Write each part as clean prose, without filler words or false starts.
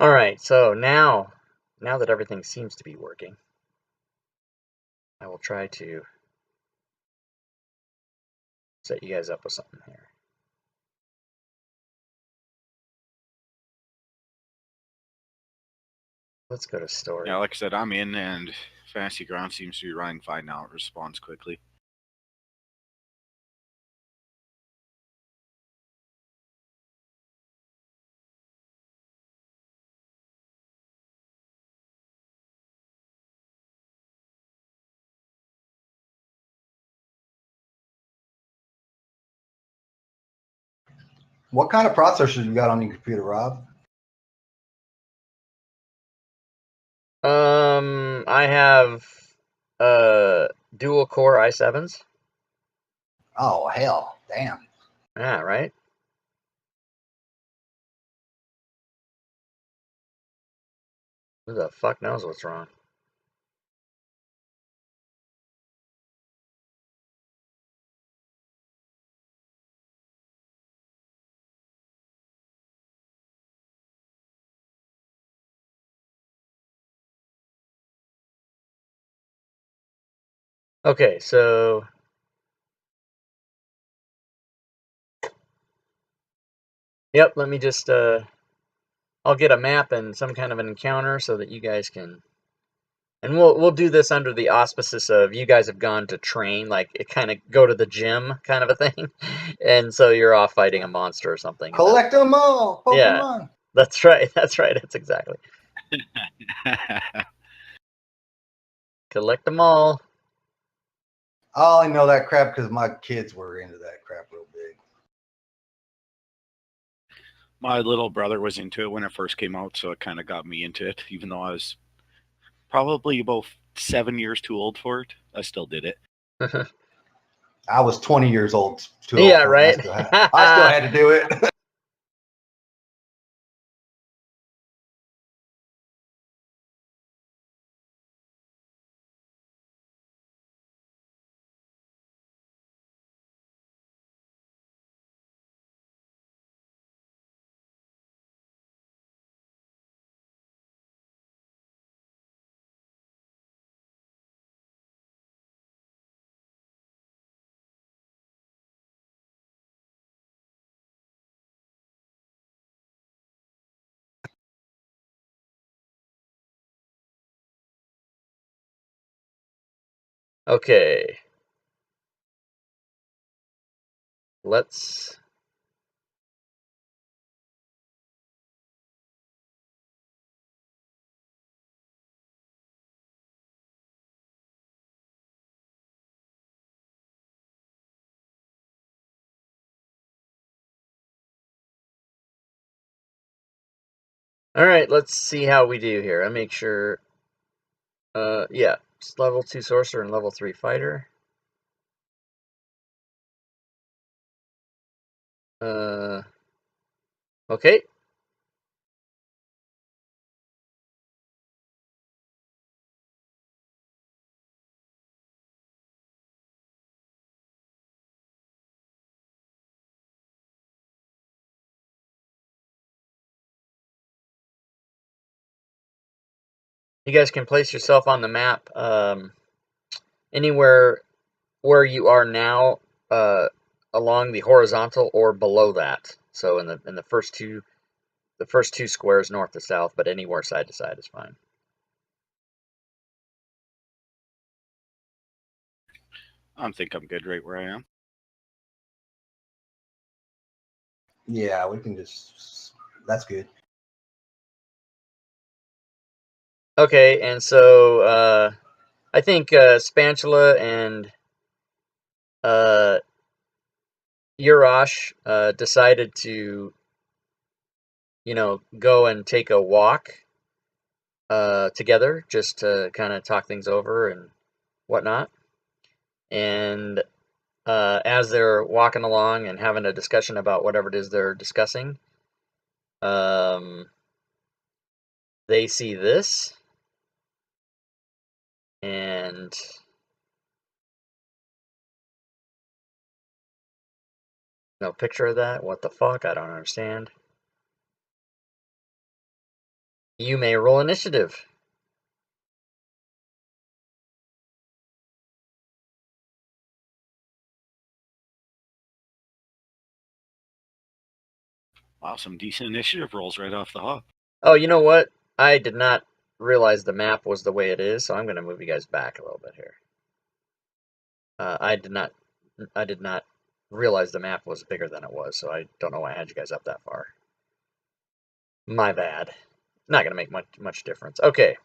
All right, so now that everything seems to be working, I will try to set you guys up with something here. Let's go to Yeah, story. like I said, I'm in, and Fantasy Ground seems to be running fine now. It responds quickly. What kind of processors you got on your computer, Rob? I have dual core i7s. Oh hell, damn. Yeah, right. Who the fuck knows what's wrong? Okay, so yep, let me just I'll get a map and some kind of an encounter so that you guys can, and we'll do this under the auspices of you guys have gone to train, like it kind of go to the gym kind of a thing, and so you're off fighting a monster or something. And Collect them all, yeah, Pokemon. that's right. That's right. That's exactly. Collect them all. I only know that crap because my kids were into that crap real big. My little brother was into it when it first came out, so it kind of got me into it. Even though I was probably about 7 years too old for it, I still did it. I was 20 years old, too old Yeah, for it. right. I still had to do it. Okay. Let's. All right, let's see how we do here. I make sure. Yeah, it's level 2 sorcerer and level 3 fighter. Okay. You guys can place yourself on the map anywhere where you are now, along the horizontal or below that. So in the first two squares north to south, but anywhere side to side is fine. I think I'm good right where I am. Yeah, we can just. That's good. Okay, and so I think Spatula and Urash decided to, go and take a walk together just to kind of talk things over and whatnot. And as they're walking along and having a discussion about whatever it is they're discussing, um, they see this, and no picture of that. What the fuck? I don't understand. You may roll initiative. Wow, some decent initiative rolls right off the hop. Oh, you know what? I did not realize the map was the way it is, so I'm going to move you guys back a little bit here. I did not realize the map was bigger than it was, so I don't know why I had you guys up that far. My bad. Not going to make much difference. Okay.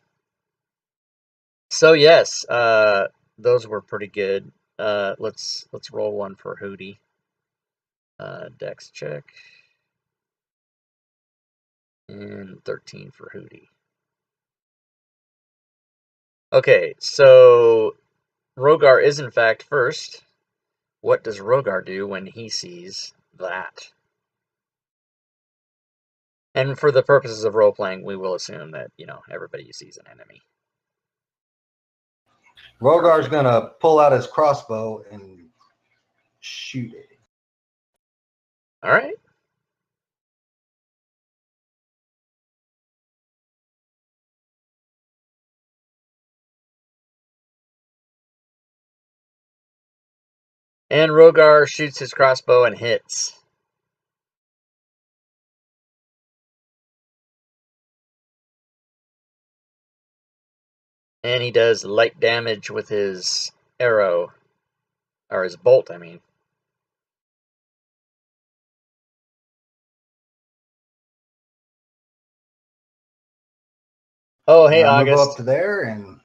So yes, those were pretty good. Let's roll one for Hootie. Dex check. And 13 for Hootie. Okay, so Rogar is in fact first. What does Rogar do when he sees that? And for the purposes of role-playing, we will assume that, everybody sees an enemy. Rogar's going to pull out his crossbow and shoot it. All right. And Rogar shoots his crossbow and hits. And he does light damage with his arrow. Or his bolt, I mean. Oh, hey, Move August. up to there and...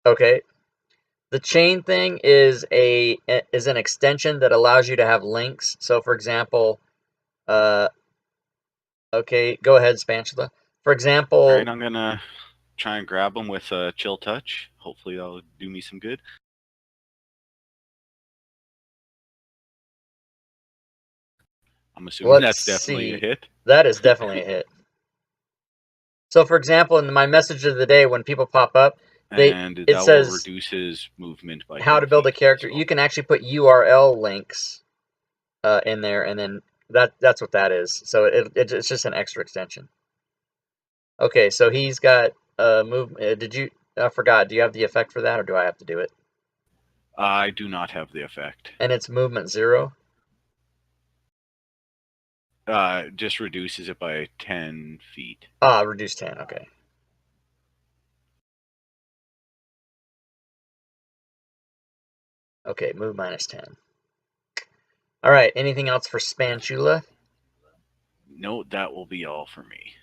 Okay. The chain thing is an extension that allows you to have links. So, for example, okay, go ahead, Spatula. For example... All right, I'm going to try and grab him with a chill touch. Hopefully that'll do me some good. I'm assuming that's definitely a hit. That is definitely a hit. So, for example, in my message of the day, when people pop up, it says will reduce his movement by how to build a character. So. You can actually put URL links in there, and then that's what that is. So it's just an extra extension. Okay, so he's got movement. I forgot. Do you have the effect for that, or do I have to do it? I do not have the effect. And it's movement 0. Just reduces it by 10 feet. Reduce 10. Okay. Okay, move minus 10. All right. Anything else for Spatula? No, that will be all for me.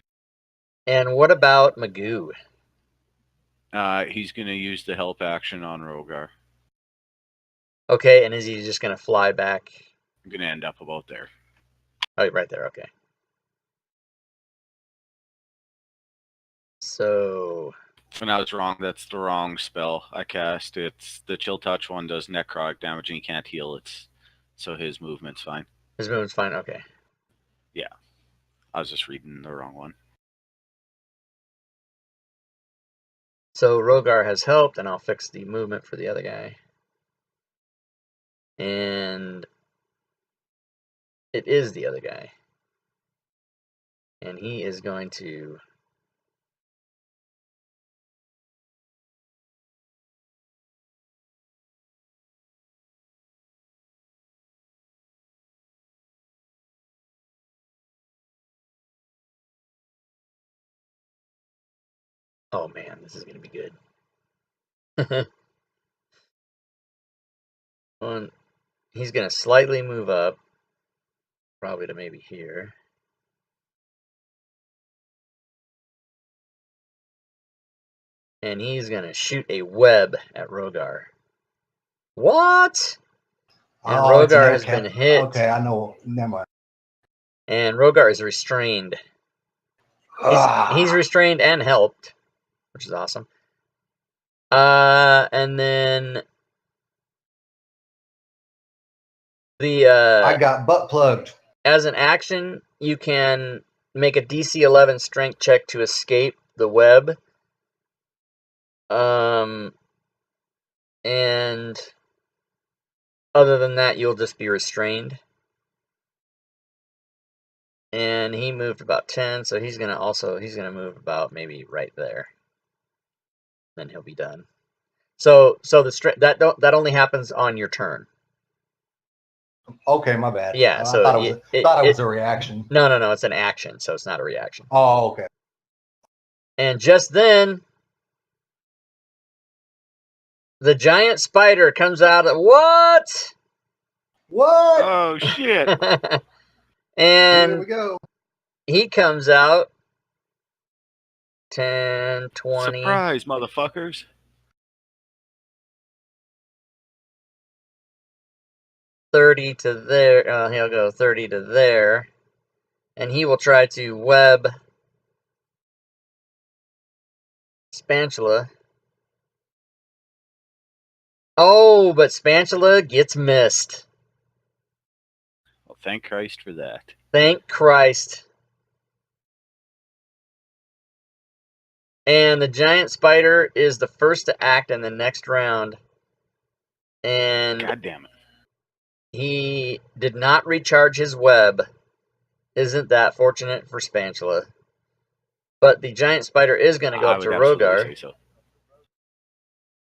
And what about Magoo? He's going to use the help action on Rogar. Okay, and is he just going to fly back? I'm going to end up about there. Oh, right there. Okay. So... And I was wrong. That's the wrong spell I cast. It's the chill touch one does necrotic damage and he can't heal. So his movement's fine. His movement's fine. Okay. Yeah. I was just reading the wrong one. So Rogar has helped, and I'll fix the movement for the other guy. And it is the other guy. And he is going to... Oh man, this is going to be good. He's going to slightly move up. Probably to maybe here. And he's going to shoot a web at Rogar. What? And Rogar has been hit. Okay, I know. Never mind. And Rogar is restrained. He's restrained and helped, which is awesome. And then I got butt plugged. As an action, you can make a DC 11 strength check to escape the web. And other than that, you'll just be restrained. And he moved about 10, so he's gonna move about maybe right there. Then he'll be done. So that only happens on your turn. Okay, my bad. Yeah, I so thought it was a reaction. No, it's an action, so it's not a reaction. Oh, okay. And just then, the giant spider comes out of what? What? Oh shit! Here And we go. he comes out 10, 20, Surprise, motherfuckers! 30 to there. He'll go 30 to there. And he will try to web Spatula. Oh, but Spatula gets missed. Well, thank Christ for that. Thank Christ. And the giant spider is the first to act in the next round. And God damn it! he did not recharge his web. Isn't that fortunate for Spatula? But the giant spider is going to go I up to would absolutely Rogar. say so.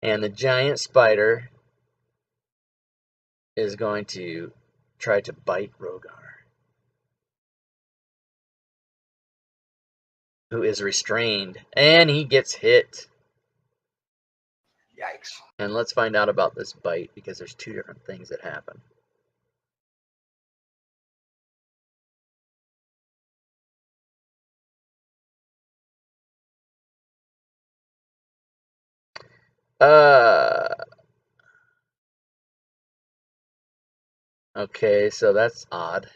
And the giant spider is going to try to bite Rogar, who is restrained. And he gets hit. Yikes. And let's find out about this bite, because there's two different things that happen. Okay, so that's odd.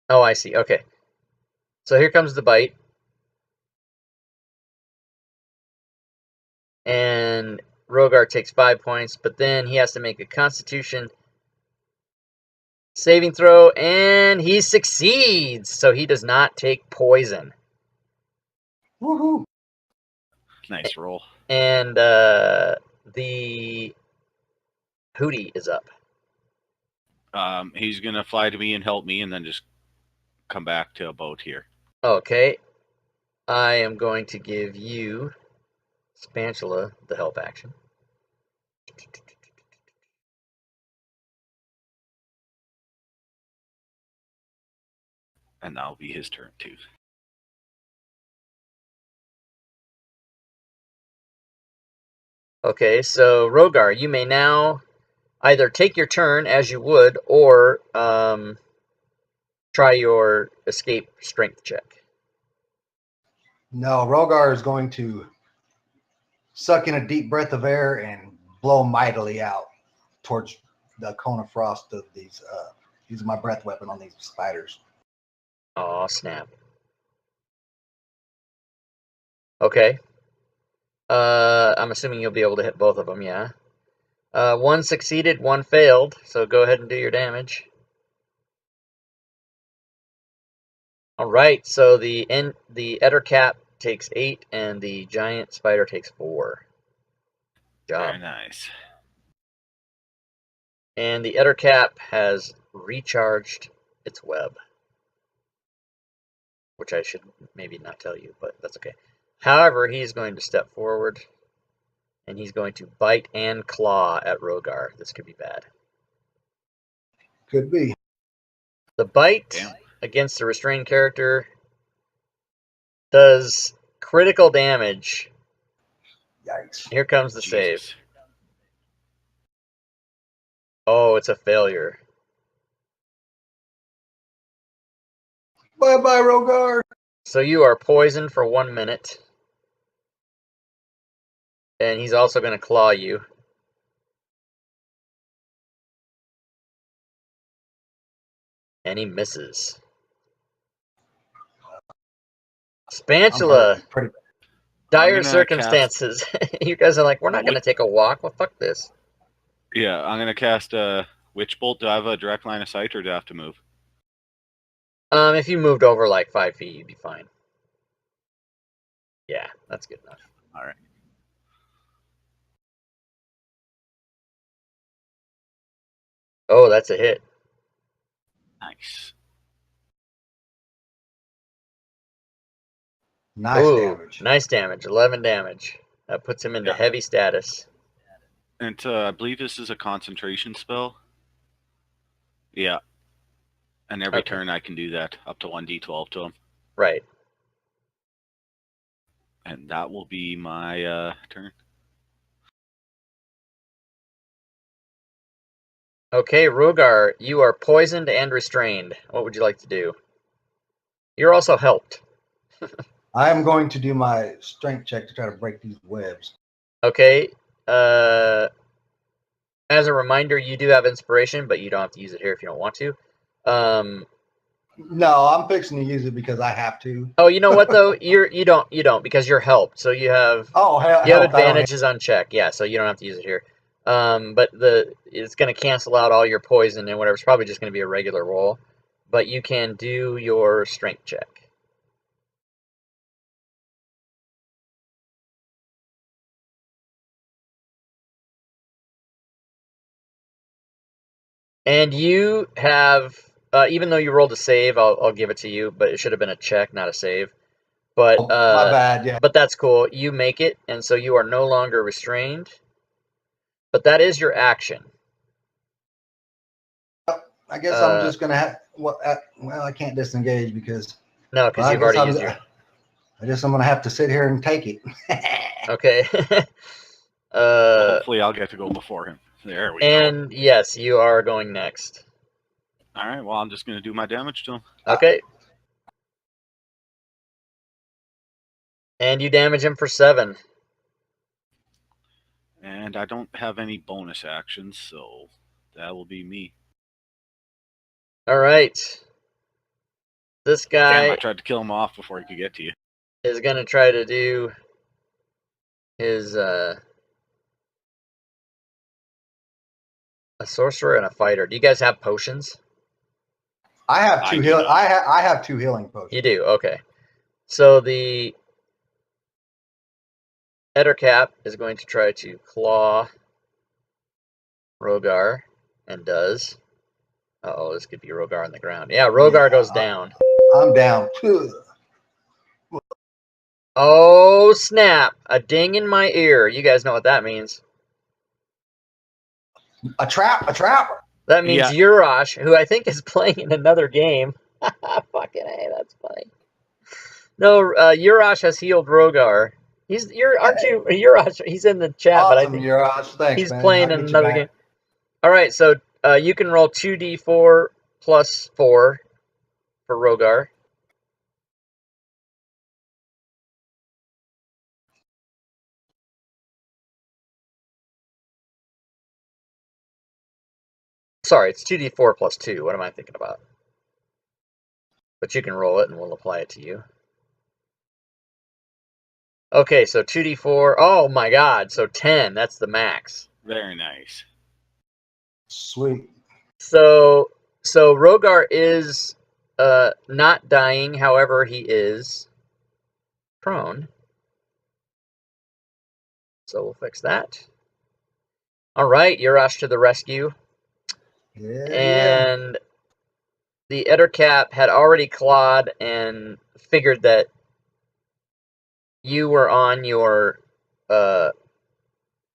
Oh, I see. Okay. So here comes the bite. And Rogar takes 5 points, but then he has to make a Constitution saving throw, and he succeeds. So he does not take poison. Woohoo. Nice roll. And the Hootie is up. He's gonna fly to me and help me, and then just come back to about here. Okay. I am going to give you, Spatula, the help action. And that'll be his turn too. Okay, so Rogar, you may now either take your turn as you would, or try your escape strength check. No, Rogar is going to suck in a deep breath of air and blow mightily out towards the cone of frost of these. Using my breath weapon on these spiders. Aw, snap. Okay. I'm assuming you'll be able to hit both of them, yeah. One succeeded, one failed, so go ahead and do your damage. Alright, so the Ettercap takes 8, and the giant spider takes 4. Good job. Very nice. And the Ettercap has recharged its web, which I should maybe not tell you, but that's okay. However, he's going to step forward, and he's going to bite and claw at Rogar. This could be bad. Could be. The bite Damn. against the restrained character does critical damage. Yikes. Here comes the Jesus. save. Oh, it's a failure. Bye-bye, Rogar. So you are poisoned for 1 minute. And he's also going to claw you. And he misses. Spatula. Pretty. Dire circumstances. You guys are like, we're not going to take a walk. Well, fuck this. Yeah, I'm gonna cast a Witch Bolt. Do I have a direct line of sight, or do I have to move? If you moved over like 5 feet, you'd be fine. Yeah, that's good enough. All right. Oh, that's a hit. Nice. Nice damage. Nice damage. 11 damage. That puts him into heavy status. And I believe this is a concentration spell. Yeah. And every turn I can do that, up to 1d12 to him. Right. And that will be my turn. Okay, Rogar, you are poisoned and restrained. What would you like to do? You're also helped. I am going to do my strength check to try to break these webs. Okay. As a reminder, you do have inspiration, but you don't have to use it here if you don't want to. No, I'm fixing to use it because I have to. Oh, you know what though? You don't because you're helped. So you have you have advantages on check. Yeah, so you don't have to use it here. But it's going to cancel out all your poison and whatever. It's probably just going to be a regular roll. But you can do your strength check. And you have, even though you rolled a save, I'll give it to you, but it should have been a check, not a save. But my bad, yeah. But that's cool. You make it, and so you are no longer restrained. But that is your action. I guess I'm just gonna have. Well, I can't disengage because. No, because you've already used your. I guess I'm gonna have to sit here and take it. Okay. Well, hopefully, I'll get to go before him. There we go. And yes, you are going next. All right. Well, I'm just gonna do my damage to him. Okay. And you damage him for 7. And I don't have any bonus actions, so that will be me. All right. This guy. Damn, I tried to kill him off before he could get to you. Is going to try to do his a sorcerer and a fighter. Do you guys have potions? I have two healing. I have 2 healing potions. You do. Okay. So the Ettercap is going to try to claw Rogar, and does. Uh-oh, this could be Rogar on the ground. Yeah, Rogar goes down. I'm down. Oh, snap. A ding in my ear. You guys know what that means. A trap. That means Urash, who I think is playing in another game. Fucking A, that's funny. No, Urash has healed Rogar. Aren't you Urash? He's in the chat, awesome, but I think Urash. Thanks, he's man. playing in another game. All right, so you can roll 2d4 plus 4 for Rogar. Sorry, it's 2d4 plus 2. What am I thinking about? But you can roll it, and we'll apply it to you. Okay, so 2d4. Oh, my God. So 10. That's the max. Very nice. Sweet. So Rogar is not dying. However, he is prone. So we'll fix that. All right, Urash to the rescue. Yeah. And the Ettercap had already clawed and figured that you were on your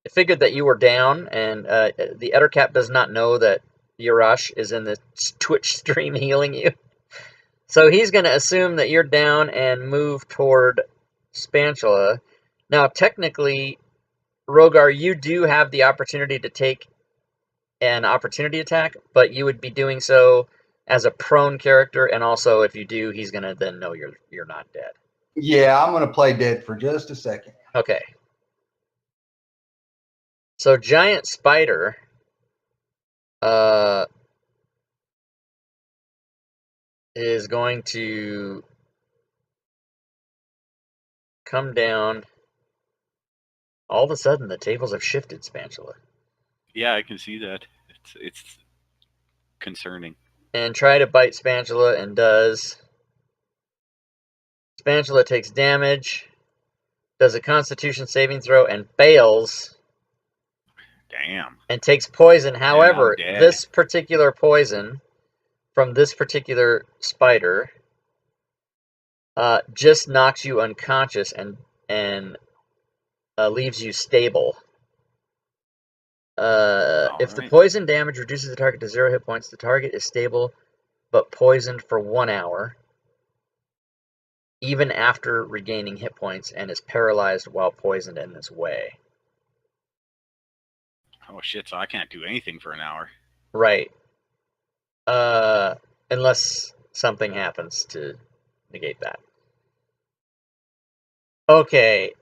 figured that you were down, and the Ettercap does not know that Urash is in the Twitch stream healing you. So he's going to assume that you're down and move toward Spatula. Now, technically, Rogar, you do have the opportunity to take an opportunity attack, but you would be doing so as a prone character, and also if you do, he's going to then know you're not dead. Yeah, I'm going to play dead for just a second. Okay. So Giant Spider is going to come down. All of a sudden, the tables have shifted, Spatula. Yeah, I can see that. It's concerning. And try to bite Spatula, and does. Spatula takes damage, does a Constitution saving throw, and fails. Damn. And takes poison. However, this particular poison from this particular spider just knocks you unconscious and leaves you stable. If the right. poison damage reduces the target to 0 hit points, the target is stable but poisoned for 1 hour, even after regaining hit points, and is paralyzed while poisoned in this way. Oh shit! So I can't do anything for an hour. Right. Unless something happens to negate that. Okay.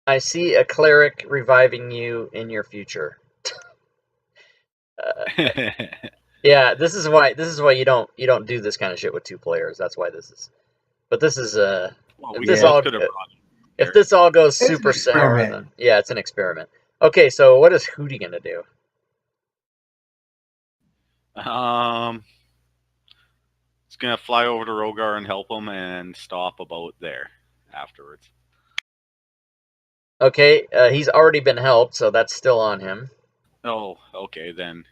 I see a cleric reviving you in your future. Yeah, this is why you don't do this kind of shit with 2 players. That's why this is. But this is well, if we this Yeah. all could have brought if this all goes It's an super sour, experiment. then yeah, it's an experiment. Okay, so what is Hootie gonna do? It's gonna fly over to Rogar and help him and stop about there afterwards. Okay, he's already been helped, so that's still on him. Oh, okay, then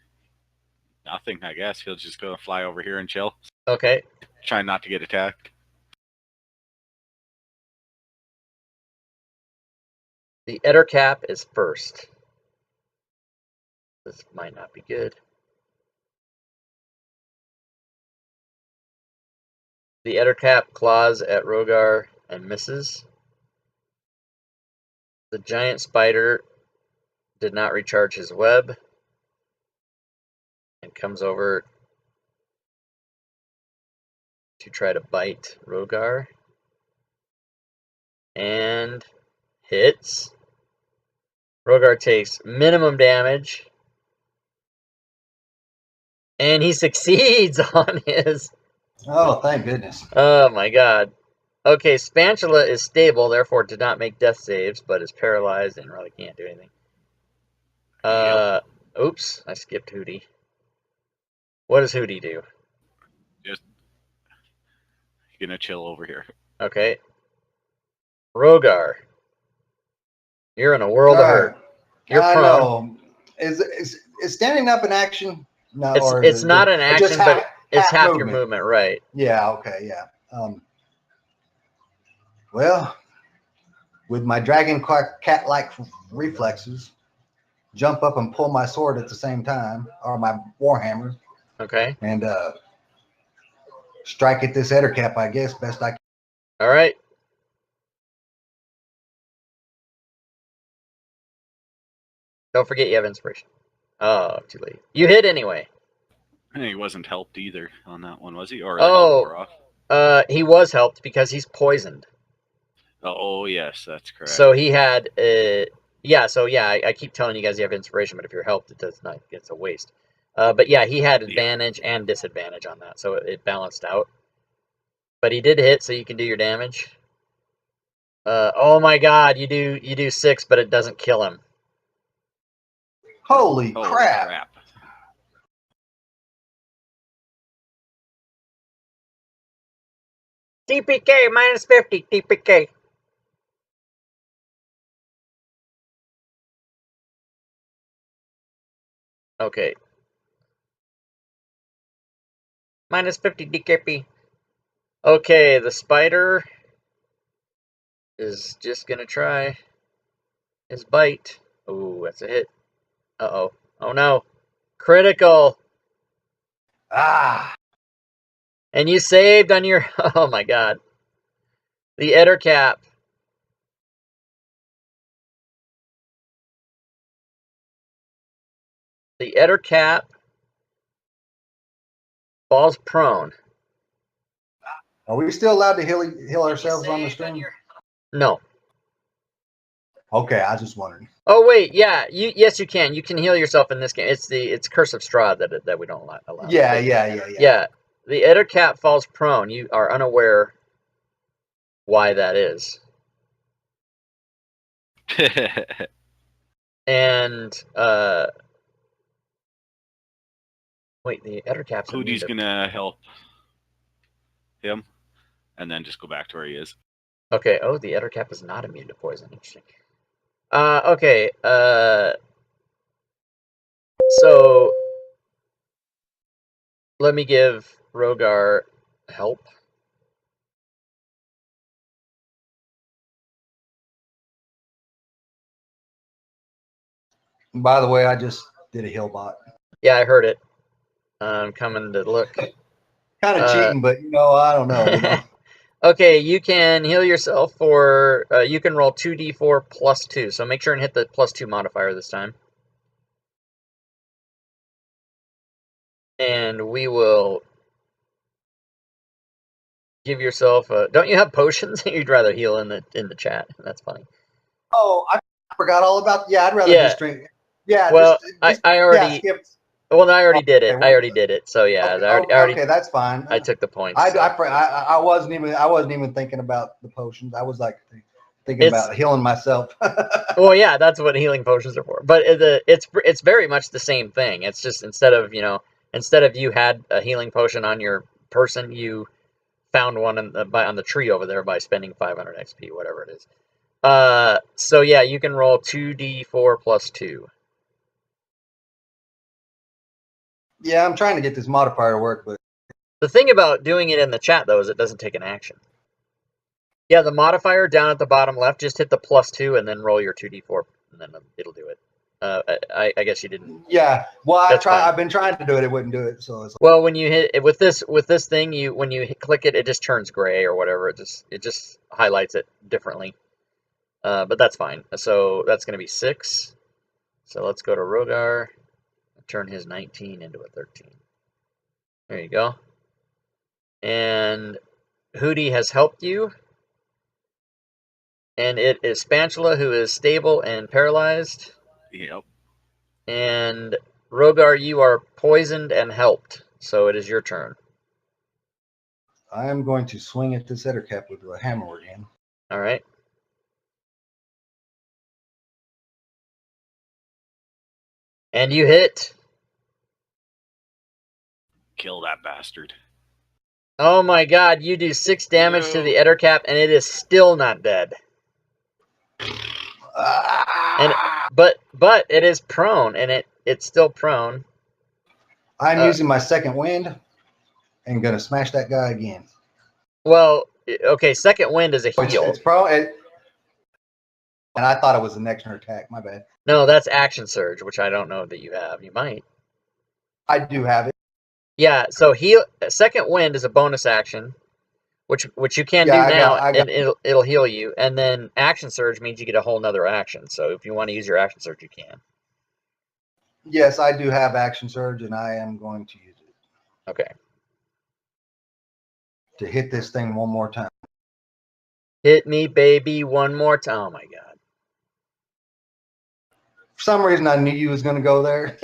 nothing, I guess. He'll just go fly over here and chill. Okay. Try not to get attacked. The Ettercap is first. This might not be good. The Ettercap claws at Rogar and misses. The giant spider did not recharge his web and comes over to try to bite Rogar. And hits. Rogar takes minimum damage. And he succeeds on his. Oh, thank goodness. Oh my god. Okay, Spatula is stable, therefore did not make death saves, but is paralyzed and really can't do anything. Oops, I skipped Hootie. What does Hootie do? Just gonna chill over here. Okay. Rogar. You're in a world of hurt. You're I prone. know. Is standing up an action? No, It's not an action, just but it's half your movement. movement, right? Yeah. Okay. Yeah. Well, with my dragon cat-like reflexes, jump up and pull my sword at the same time, or my warhammer, Okay. and strike at this Ettercap, I guess, best I can. All right. Don't forget you have inspiration. Oh, too late. You hit anyway. And he wasn't helped either on that one, was he? Or Oh. the help wore off? He was helped because he's poisoned. Oh, yes, that's correct. So he had I keep telling you guys you have inspiration, but if you're helped, it does not. It's a waste. But yeah, he had advantage and disadvantage on that, so it balanced out. But he did hit, so you can do your damage. Oh my god, you do 6, but it doesn't kill him. Holy crap. TPK minus 50. TPK. Okay. Minus 50 DKP. Okay, the spider is just gonna try his bite. Ooh, that's a hit. Uh-oh. Oh no. Critical. Ah. And you saved on your... Oh my god. The Ettercap. The Ettercap falls prone. Are we still allowed to heal ourselves on the stream? No. Okay, I was just wondering. Oh wait, yeah. Yes, you can. You can heal yourself in this game. It's Curse of Strahd that we don't allow. Yeah. Yeah. The Ettercap falls prone. You are unaware why that is. And wait, the Ettercap's Hootie's gonna help him and then just go back to where he is. Okay. Oh, the Ettercap is not immune to poison. Interesting. Okay. So let me give Rogar help. By the way, I just did a heal bot. Yeah, I heard it. I'm coming to look. Kind of cheating, but I don't know. Okay, you can heal yourself for. You can roll 2d4 plus 2. So make sure and hit the plus 2 modifier this time. And we will give yourself. Don't you have potions? You'd rather heal in the chat. That's funny. Oh, I forgot all about. Yeah, I'd rather just drink. Yeah. Well, just, I already. Yeah, skip. Well, I already did it. Okay, I already did it. So yeah, okay, okay, that's fine. I took the points. I wasn't even thinking about the potions. I was like thinking about healing myself. Well, yeah, that's what healing potions are for. But it's very much the same thing. It's just instead of you had a healing potion on your person, you found one on the tree over there by spending 500 XP, whatever it is. So yeah, you can roll 2d4 plus 2. Yeah, I'm trying to get this modifier to work, but the thing about doing it in the chat though is it doesn't take an action. Yeah, the modifier down at the bottom left, just hit the plus 2 and then roll your 2d4, and then it'll do it. I guess you didn't. Yeah, well, I've been trying to do it. It wouldn't do it. So it's like, well, when you hit it with this thing, when you click it, it just turns gray or whatever. It just highlights it differently. But that's fine. So that's going to be 6. So let's go to Rogar and turn his 19 into a 13. There you go. And Hootie has helped you. And it is Spatula who is stable and paralyzed. Yep. And Rogar, you are poisoned and helped. So it is your turn. I am going to swing at this Ettercap with a hammer again. All right. And you hit. Kill that bastard. Oh my god, you do 6 damage to the Ettercap and it is still not dead. And but it is prone and it's still prone. I'm using my second wind and gonna smash that guy again. Well, okay, second wind is a heal. It's prone, and I thought it was the next turn attack. My bad. No, that's action surge, which I don't know that you have. You might. I do have it. Yeah, so second wind is a bonus action, which you can do now, and it'll heal you. And then action surge means you get a whole nother action. So if you want to use your action surge, you can. Yes, I do have action surge, and I am going to use it. Okay. To hit this thing one more time. Hit me, baby, one more time. Oh my god. For some reason, I knew you was going to go there.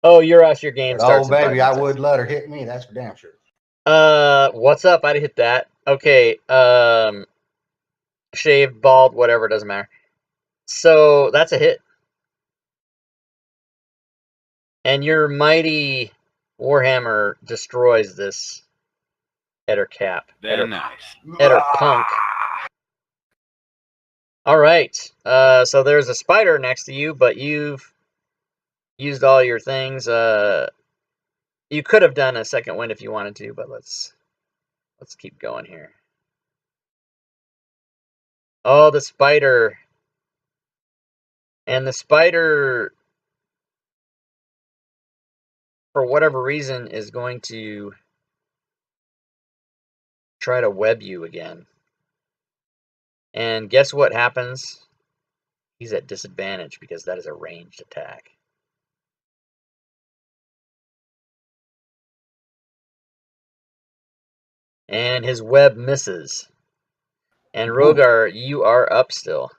Oh, your game starts. Oh, baby, I would let her hit me. That's for damn sure. What's up? I'd hit that. Okay. Shaved, bald, whatever, doesn't matter. So that's a hit. And your mighty Warhammer destroys this Ettercap. Nice. Etterpunk. All right. So there's a spider next to you, but you've used all your things. You could have done a second wind if you wanted to, but let's keep going here. Oh, the spider. And the spider, for whatever reason, is going to try to web you again. And guess what happens? He's at disadvantage because that is a ranged attack. And his web misses. And Rogar, you are up still.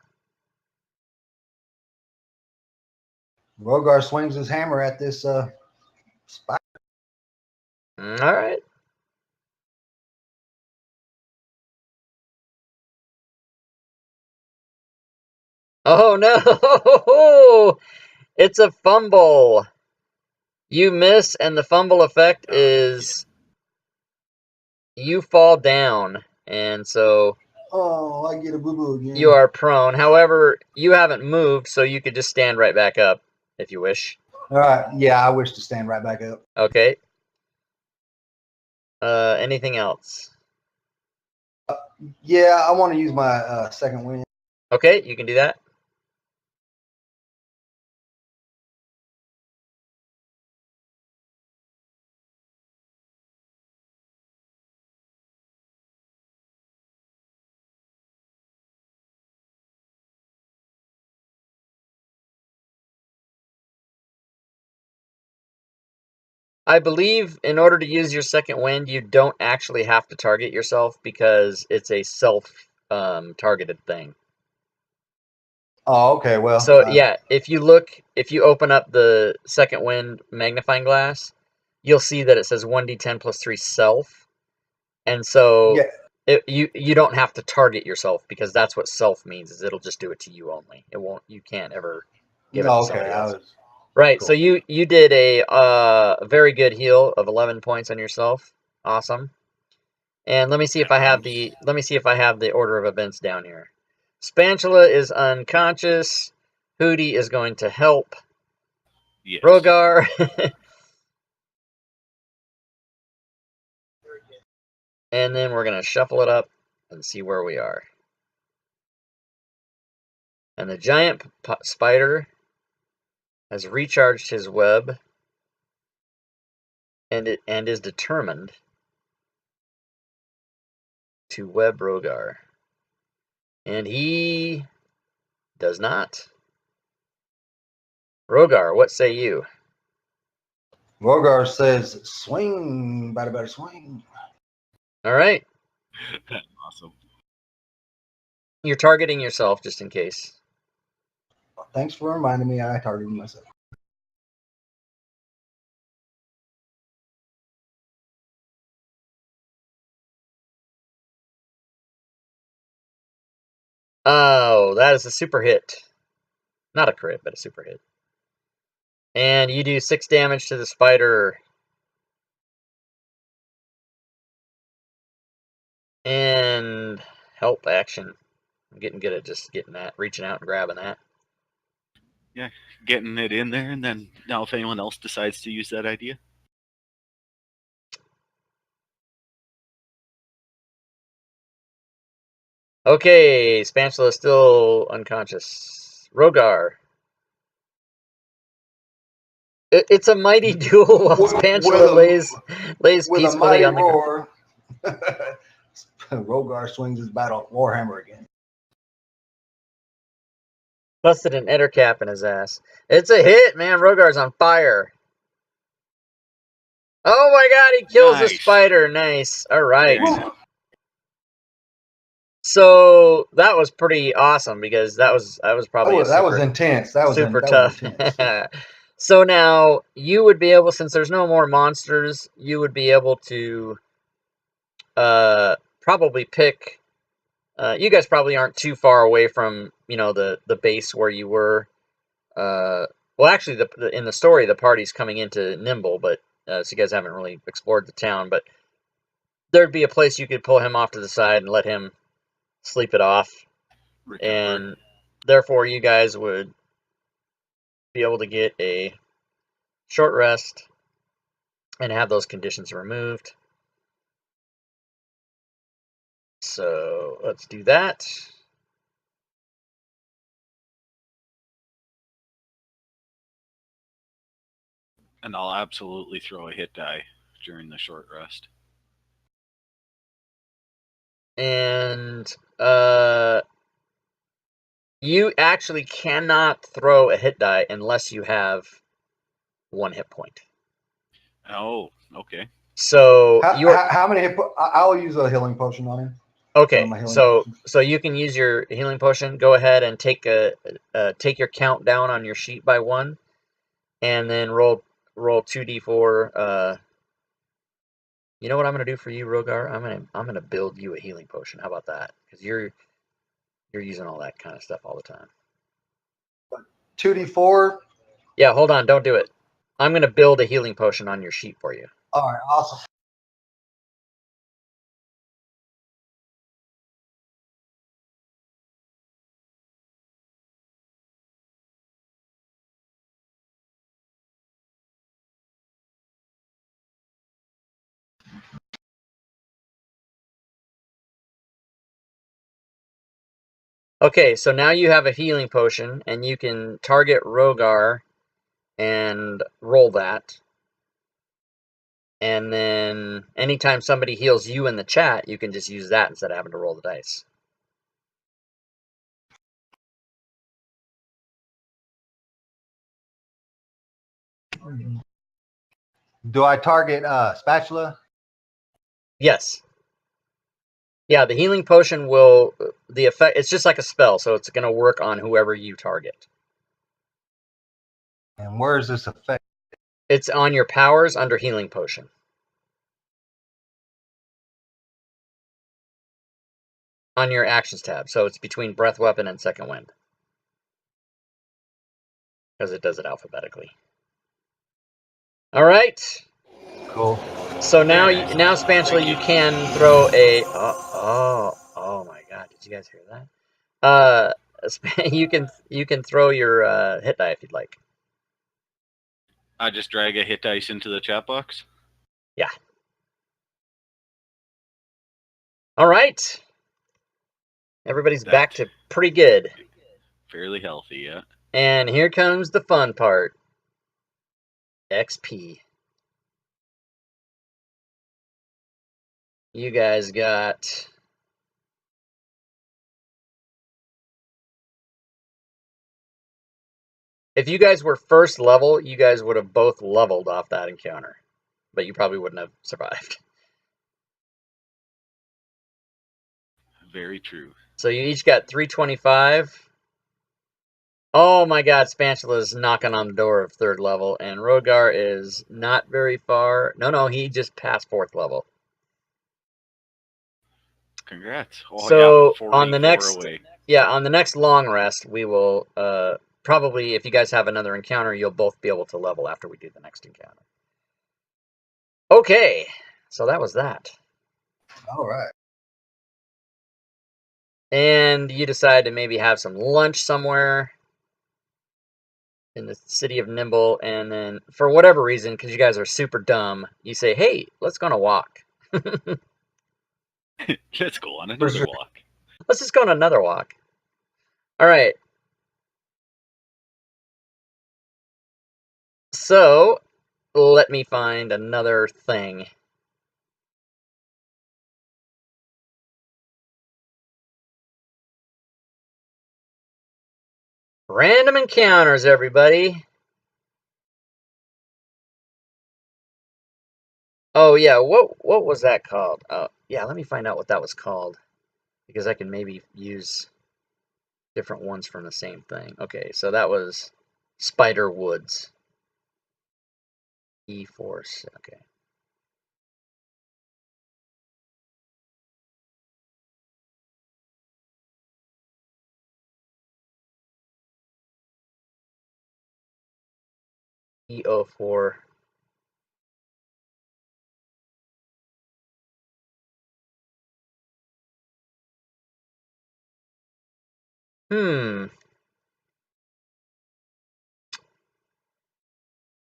Rogar swings his hammer at this spider. All right. Oh no! It's a fumble. You miss, and the fumble effect is you fall down, and so oh, I get a boo-boo again. You are prone. However, you haven't moved, so you could just stand right back up if you wish. All right. Yeah, I wish to stand right back up. Okay. Anything else? Yeah, I want to use my second wind. Okay, you can do that. I believe in order to use your second wind, you don't actually have to target yourself because it's a self-targeted thing. Oh, okay. Well, So yeah, if you open up the second wind magnifying glass, you'll see that it says 1d10 plus 3 self. And so yeah. you don't have to target yourself because that's what self means, is it'll just do it to you only. You can't ever give it to Okay. somebody I else. was Right. cool. So you did a very good heal of 11 points on yourself. Awesome. And let me see if I have the order of events down here. Spatula is unconscious. Hootie is going to help Yes. Rogar. And then we're going to shuffle it up and see where we are. And the giant spider has recharged his web and is determined to web Rogar. And he does not. Rogar, what say you? Rogar says, "Swing, better swing." All right. Awesome. You're targeting yourself just in case. Thanks for reminding me. I targeted myself. Oh, that is a super hit. Not a crit, but a super hit. And you do 6 damage to the spider. And help action. I'm getting good at just getting that, reaching out and grabbing that. Yeah, getting it in there, and then now if anyone else decides to use that idea. Okay, Spatula is still unconscious. Rogar. It's a mighty duel while Spatula lays with a peacefully mighty on the ground. roar. Rogar swings his battle warhammer again. Busted an enter cap in his ass. It's a hit, man. Rogar's on fire. Oh my god, he kills the Nice. spider. Nice. All right. Very nice. So that was pretty awesome because that was probably That was intense. That was super that tough. Was intense. So now you would be able, since there's no more monsters, you would be able to probably pick. You guys probably aren't too far away from the base where you were. Well, actually, in the story, the party's coming into Nimble, but so you guys haven't really explored the town. But there'd be a place you could pull him off to the side and let him sleep it off, Recover. and therefore you guys would be able to get a short rest and have those conditions removed. So let's do that. And I'll absolutely throw a hit die during the short rest. And you actually cannot throw a hit die unless you have 1 hit point. Oh, okay. So how many hit? I'll use a healing potion on him. Okay, so you can use your healing potion. Go ahead and take your count down on your sheet by 1, and then roll 2d4. You know what I'm gonna do for you, Rogar? I'm gonna build you a healing potion. How about that? Because you're using all that kind of stuff all the time. 2d4. Yeah, hold on, don't do it. I'm gonna build a healing potion on your sheet for you. All right, awesome. Okay, so now you have a healing potion, and you can target Rogar and roll that. And then anytime somebody heals you in the chat, you can just use that instead of having to roll the dice. Do I target spatula? Yes. Yeah, the healing potion will, the effect, it's just like a spell, so it's going to work on whoever you target. And where is this effect? It's on your powers under healing potion. On your actions tab, so it's between breath weapon and second wind. Because it does it alphabetically. All right. Cool. So now, Spatula, you can throw a. Oh my God! Did you guys hear that? You can throw your hit die if you'd like. I just drag a hit dice into the chat box. Yeah. All right. Everybody's back to pretty good. Fairly healthy, yeah. And here comes the fun part. XP. You guys got. If you guys were first level, you guys would have both leveled off that encounter. But you probably wouldn't have survived. Very true. So you each got 325. Oh my God, Spatula is knocking on the door of third level, and Rogar is not very far. No, he just passed fourth level. Congrats. Oh, So yeah, on the next, away. on the next long rest, we will probably, if you guys have another encounter, you'll both be able to level after we do the next encounter. Okay, so that was that. All right. And you decide to maybe have some lunch somewhere in the city of Nimble, and then for whatever reason, because you guys are super dumb, you say, hey, let's go on a walk. Let's go on another walk. Let's just go on another walk. All right. So, let me find another thing. Random encounters, everybody. Oh, yeah, what was that called? Yeah, let me find out what that was called, because I can maybe use different ones from the same thing. Okay, so that was Spider Woods. E-Force, okay. E04.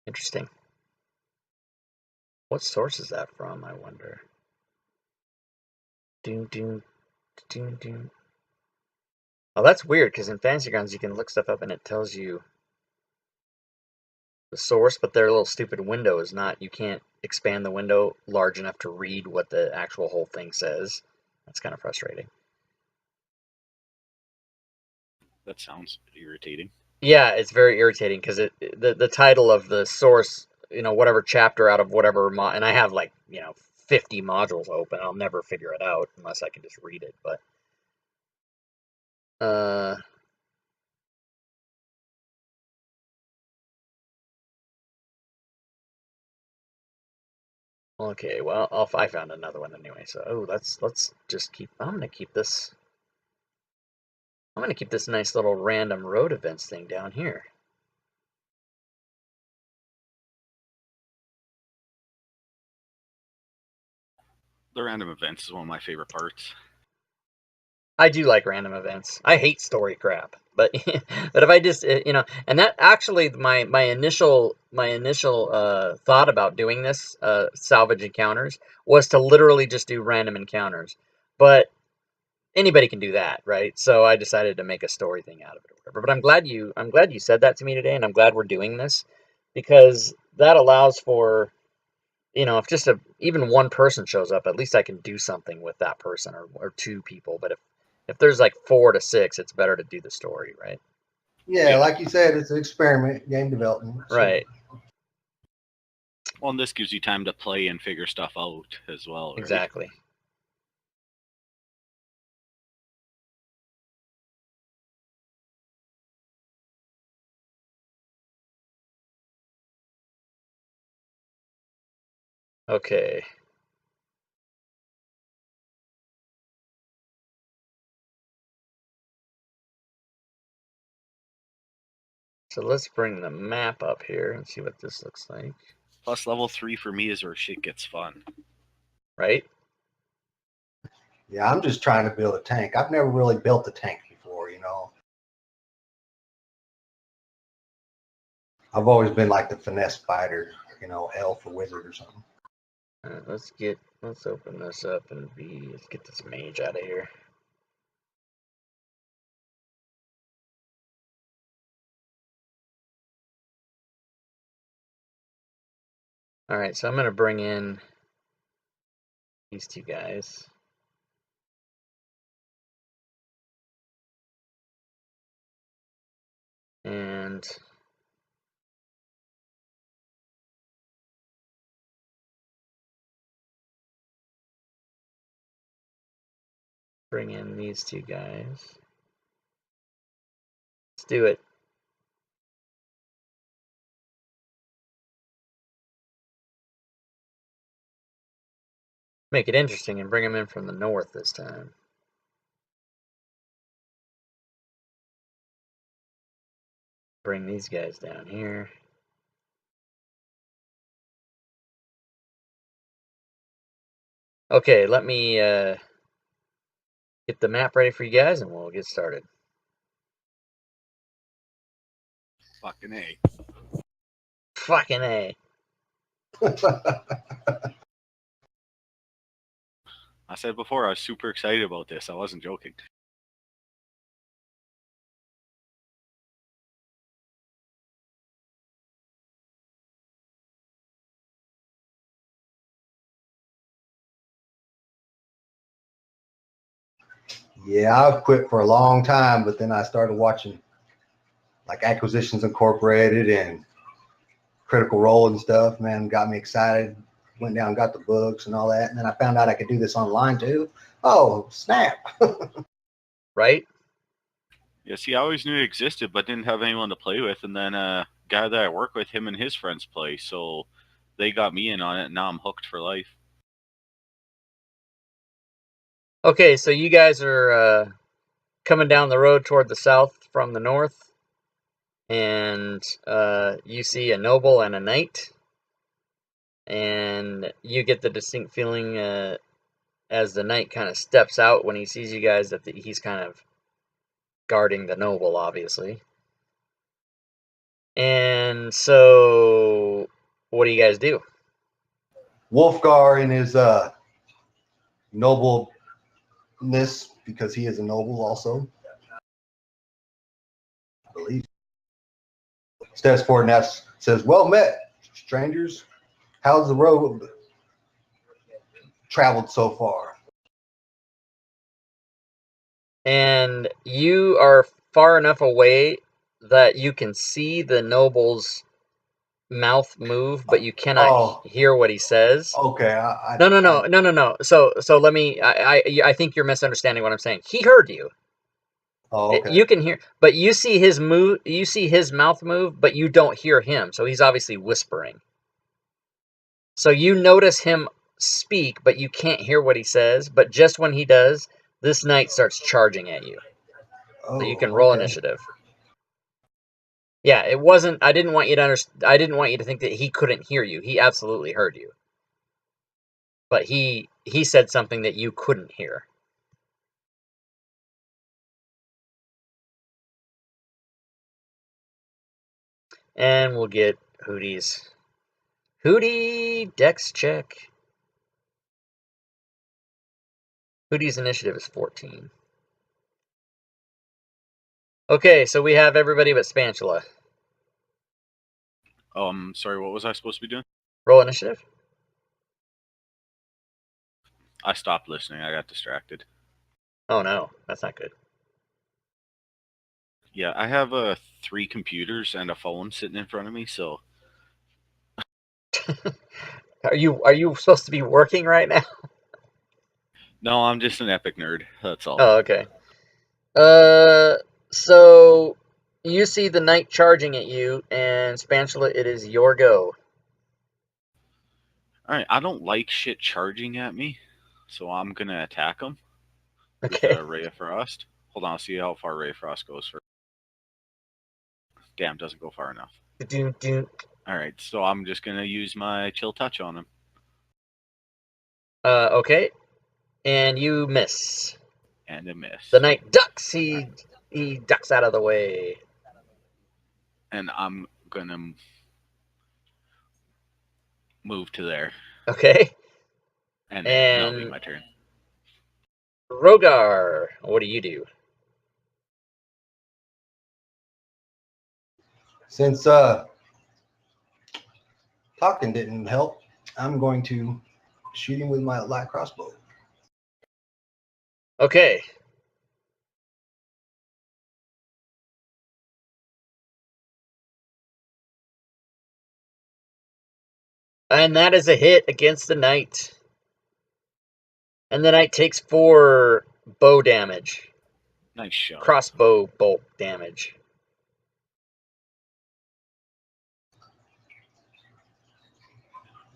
Interesting. What source is that from, I wonder? Doom, doom, doom, doom. Oh, that's weird, because in Fantasy Grounds you can look stuff up and it tells you the source, but their little stupid window is not, you can't expand the window large enough to read what the actual whole thing says. That's kind of frustrating. That sounds irritating. Yeah, it's very irritating, because the title of the source, whatever chapter out of whatever, and I have 50 modules open, I'll never figure it out unless I can just read it, but okay, well, I found another one anyway. So, let's just keep. I'm gonna keep this nice little random road events thing down here. The random events is one of my favorite parts. I do like random events. I hate story crap, but but if I just and that actually my initial thought about doing this salvage encounters was to literally just do random encounters, but anybody can do that, right? So I decided to make a story thing out of it or whatever. But I'm glad you said that to me today, and I'm glad we're doing this because that allows for, if just even one person shows up, at least I can do something with that person or two people. But if there's like 4 to 6, it's better to do the story, right? Yeah, like you said, it's an experiment, game development. So. Right. Well, and this gives you time to play and figure stuff out as well, right? Exactly. Okay. So let's bring the map up here and see what this looks like. Plus, level 3 for me is where shit gets fun. Right? Yeah, I'm just trying to build a tank. I've never really built a tank before, I've always been like the finesse fighter, elf or wizard or something. All right, let's open this up and let's get this mage out of here. All right, so I'm going to bring in these two guys. And bring in these two guys. Let's do it. Make it interesting and bring them in from the north this time. Bring these guys down here. Okay, let me get the map ready for you guys and we'll get started. Fucking A. Fucking A. I said before, I was super excited about this. I wasn't joking. Yeah, I've quit for a long time, but then I started watching like Acquisitions Incorporated and Critical Role and stuff. Man, got me excited. Went down, got the books and all that, and then I found out I could do this online too. Oh, snap! Right? Yeah, see, I always knew it existed, but didn't have anyone to play with. And then a guy that I work with, him and his friends play, so they got me in on it, and now I'm hooked for life. Okay, so you guys are coming down the road toward the south from the north, and you see a noble and a knight, and you get the distinct feeling as the knight kind of steps out when he sees you guys that he's kind of guarding the noble, obviously. And so, what do you guys do? Wolfgar in his nobleness, because he is a noble also, I believe. Steps forward and says, "Well met, strangers. How's the road traveled so far?" And you are far enough away that you can see the noble's mouth move, but you cannot hear what he says. Okay. No. So let me. I think you're misunderstanding what I'm saying. He heard you. Oh, okay. You can hear, but you see his move. You see his mouth move, but you don't hear him. So he's obviously whispering. So you notice him speak, but you can't hear what he says. But just when he does, this knight starts charging at you. Oh, So you can roll okay. initiative. Yeah, it wasn't. I didn't want you to I didn't want you to think that he couldn't hear you. He absolutely heard you. But he said something that you couldn't hear. And we'll get Hootie's. Hootie, dex check. Hootie's initiative is 14. Okay, so we have everybody but Spatula. Sorry, what was I supposed to be doing? Roll initiative. I stopped listening. I got distracted. Oh no, that's not good. Yeah, I have 3 computers and a phone sitting in front of me, so Are you supposed to be working right now? no, I'm just an epic nerd. That's all. Oh, okay. So you see the knight charging at you, and Spatula, it is your go. All right, I don't like shit charging at me, so I'm gonna attack him with Okay. a Ray of Frost. Hold on, I'll see how far Ray of Frost goes first. Damn, doesn't go far enough. Doom, doom. All right, so I'm just gonna use my chill touch on him. Okay. And you miss. And a miss. The knight ducks. He ducks out of the way. And I'm gonna move to there. Okay. And that'll be my turn. Rogar, what do you do? Since talking didn't help, I'm going to shoot him with my light crossbow. Okay. And that is a hit against the knight. And the knight takes 4 bow damage. Nice shot. Crossbow bolt damage.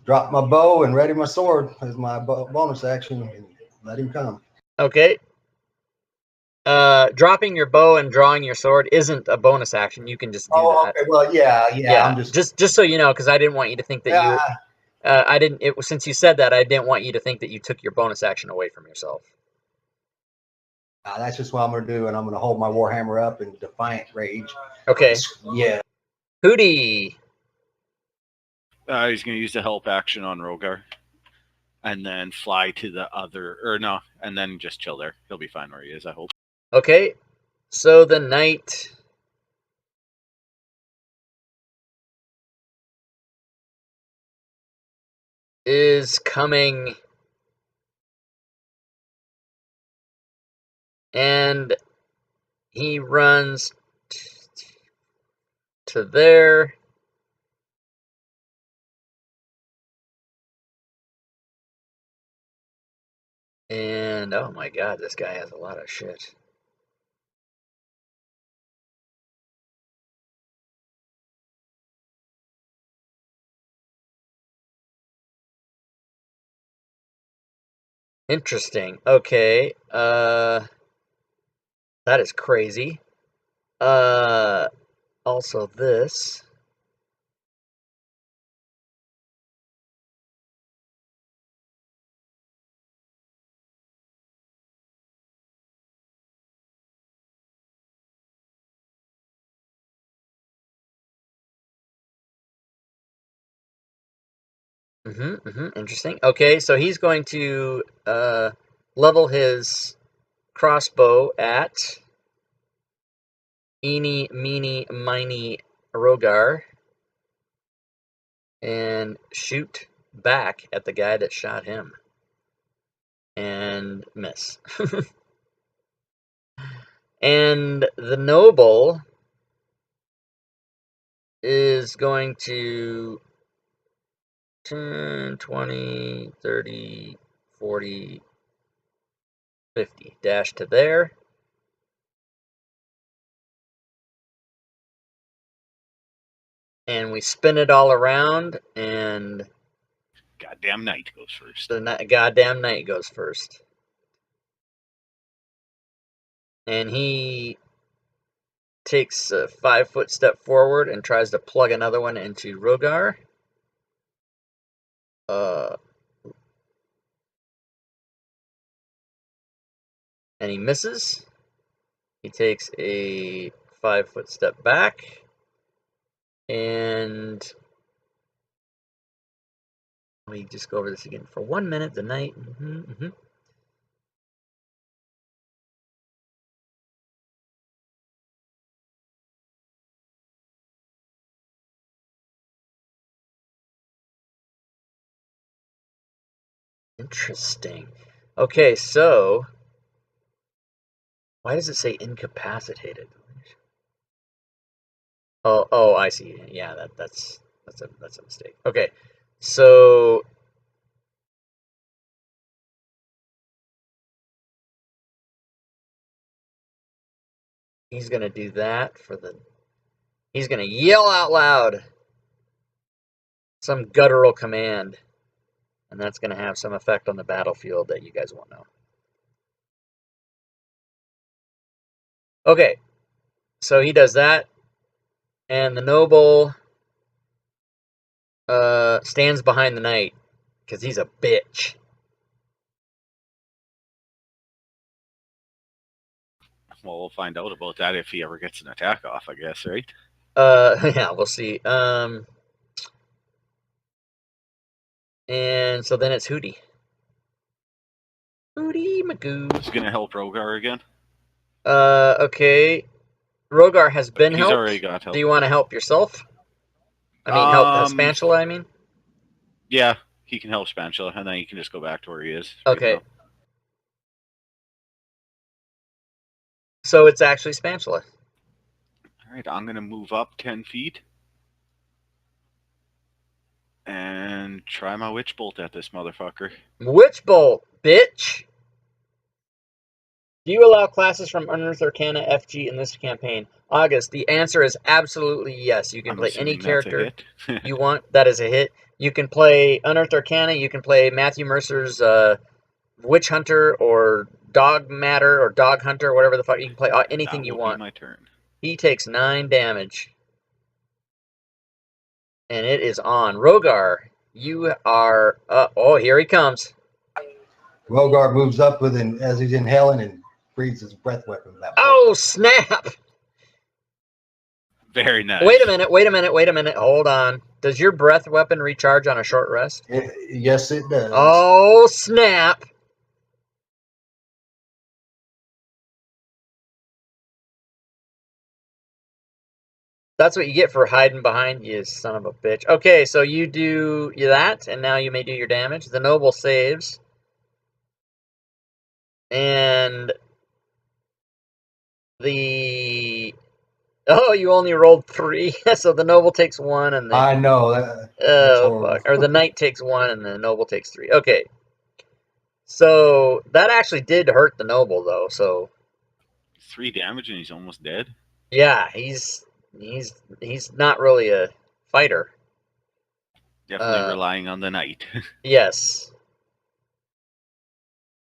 Drop my bow and ready my sword as my bonus action and let him come. Okay. Dropping your bow and drawing your sword isn't a bonus action. You can just do that. Okay. Well, yeah. I'm just so you know, because I didn't want you to think that you. I didn't. Since you said that, I didn't want you to think that you took your bonus action away from yourself. That's just what I'm going to do, and I'm going to hold my warhammer up in defiant rage. Okay. Yeah. Hootie. He's gonna use the help action on Rogar, and then fly to the other, or no, and then just chill there. He'll be fine where he is, I hope. Okay. So the knight is coming, and he runs to there. And oh my god, this guy has a lot of shit. Interesting. Okay. That is crazy. Also this. Interesting. Okay, so he's going to level his crossbow at Eeny, Meeny, Miny, Rogar and shoot back at the guy that shot him. And miss. And the noble is going to 10, 20, 30, 40, 50. Dash to there. And we spin it all around, and Goddamn knight goes first. the goddamn knight goes first. And he takes a 5-foot step forward and tries to plug another one into Rogar. And he misses. He takes a 5-foot step back. And let me just go over this again for 1 minute. The knight. Interesting. Okay, so why does it say incapacitated? Oh, I see. Yeah, that's a mistake. Okay, so he's gonna do that for the. He's gonna yell out loud some guttural command, and that's gonna have some effect on the battlefield that you guys won't know. Okay, so he does that, and the noble stands behind the knight because he's a bitch. Well, we'll find out about that if he ever gets an attack off, I guess, right? Yeah, we'll see. And so then it's Hootie. Hootie Magoo. Who's gonna help Rogar again? Okay. Rogar has been He's helped. already got help. Do you want to help yourself? I mean, help Spatula, I mean? Yeah, he can help Spatula, and then he can just go back to where he is. Okay. Right now. So it's actually Spatula. All right, I'm gonna move up 10 feet and try my witch bolt at this motherfucker. Witch Bolt, bitch! Do you allow classes from Unearthed Arcana FG in this campaign? August, the answer is absolutely yes. You can I'm play any assuming that's a character hit. you want. That is a hit. You can play Unearthed Arcana. You can play Matthew Mercer's Witch Hunter or Dog Matter or Dog Hunter, whatever the fuck. You can play anything That you will want. be my turn. He takes 9 damage. And it is on. Rogar, you are... oh, here he comes. Rogar moves up as he's inhaling and breathes his breath weapon. Oh, snap! Very nice. Wait a minute. Hold on. Does your breath weapon recharge on a short rest? Yes, it does. Oh, snap! That's what you get for hiding behind you, son of a bitch. Okay, so you do that, and now you may do your damage. The noble saves. And the... Oh, you only rolled 3, so the noble takes 1, and the... I know. That's horrible. fuck. Or the knight takes 1, and the noble takes 3. Okay. So, that actually did hurt the noble, though, so... 3 damage and he's almost dead? Yeah, he's not really a fighter. Definitely relying on the knight. Yes.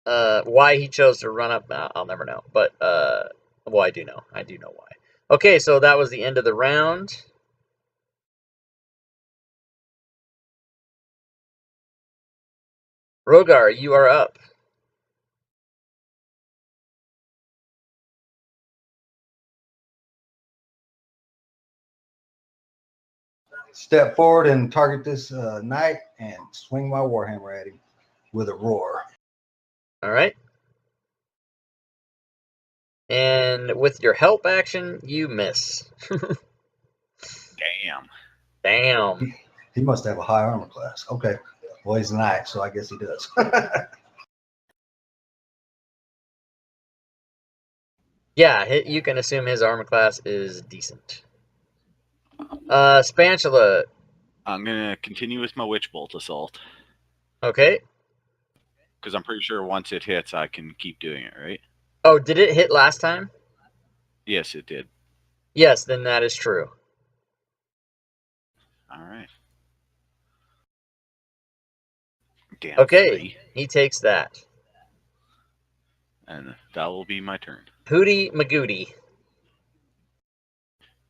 Why he chose to run up, I'll never know. But, well, I do know. I do know why. Okay, so that was the end of the round. Rogar, you are up. Step forward and target this knight and swing my warhammer at him with a roar. All right. And with your help action, you miss. Damn. Damn. He must have a high armor class. Okay. Well, he's a knight, so I guess he does. Yeah, you can assume his armor class is decent. Spatula. I'm going to continue with my witch bolt assault. Okay. Because I'm pretty sure once it hits, I can keep doing it, right? Oh, did it hit last time? Yes, it did. Yes, then that is true. All right. Damn. Okay, 3. he takes that. And that will be my turn. Hootie Magootie.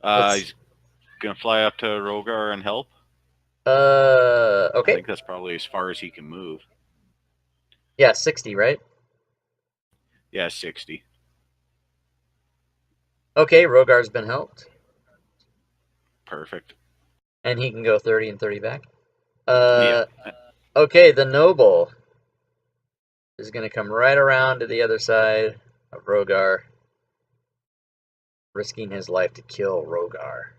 He's going to fly up to Rogar and help. Okay. I think that's probably as far as he can move. Yeah, 60, right? Yeah, 60. Okay, Rogar's been helped. Perfect. And he can go 30 and 30 back. Yeah. Okay, the noble is going to come right around to the other side of Rogar, risking his life to kill Rogar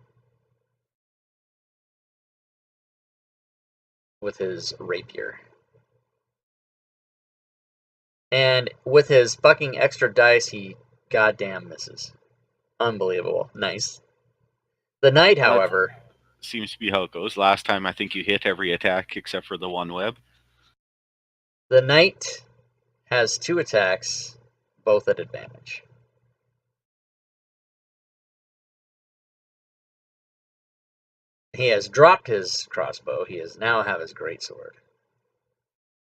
with his rapier. And with his fucking extra dice, he goddamn misses. Unbelievable. Nice. The knight, Well, that however, seems to be how it goes. Last time, I think you hit every attack except for the one web. the knight has 2 attacks, both at advantage. He has dropped his crossbow. He has now have his greatsword.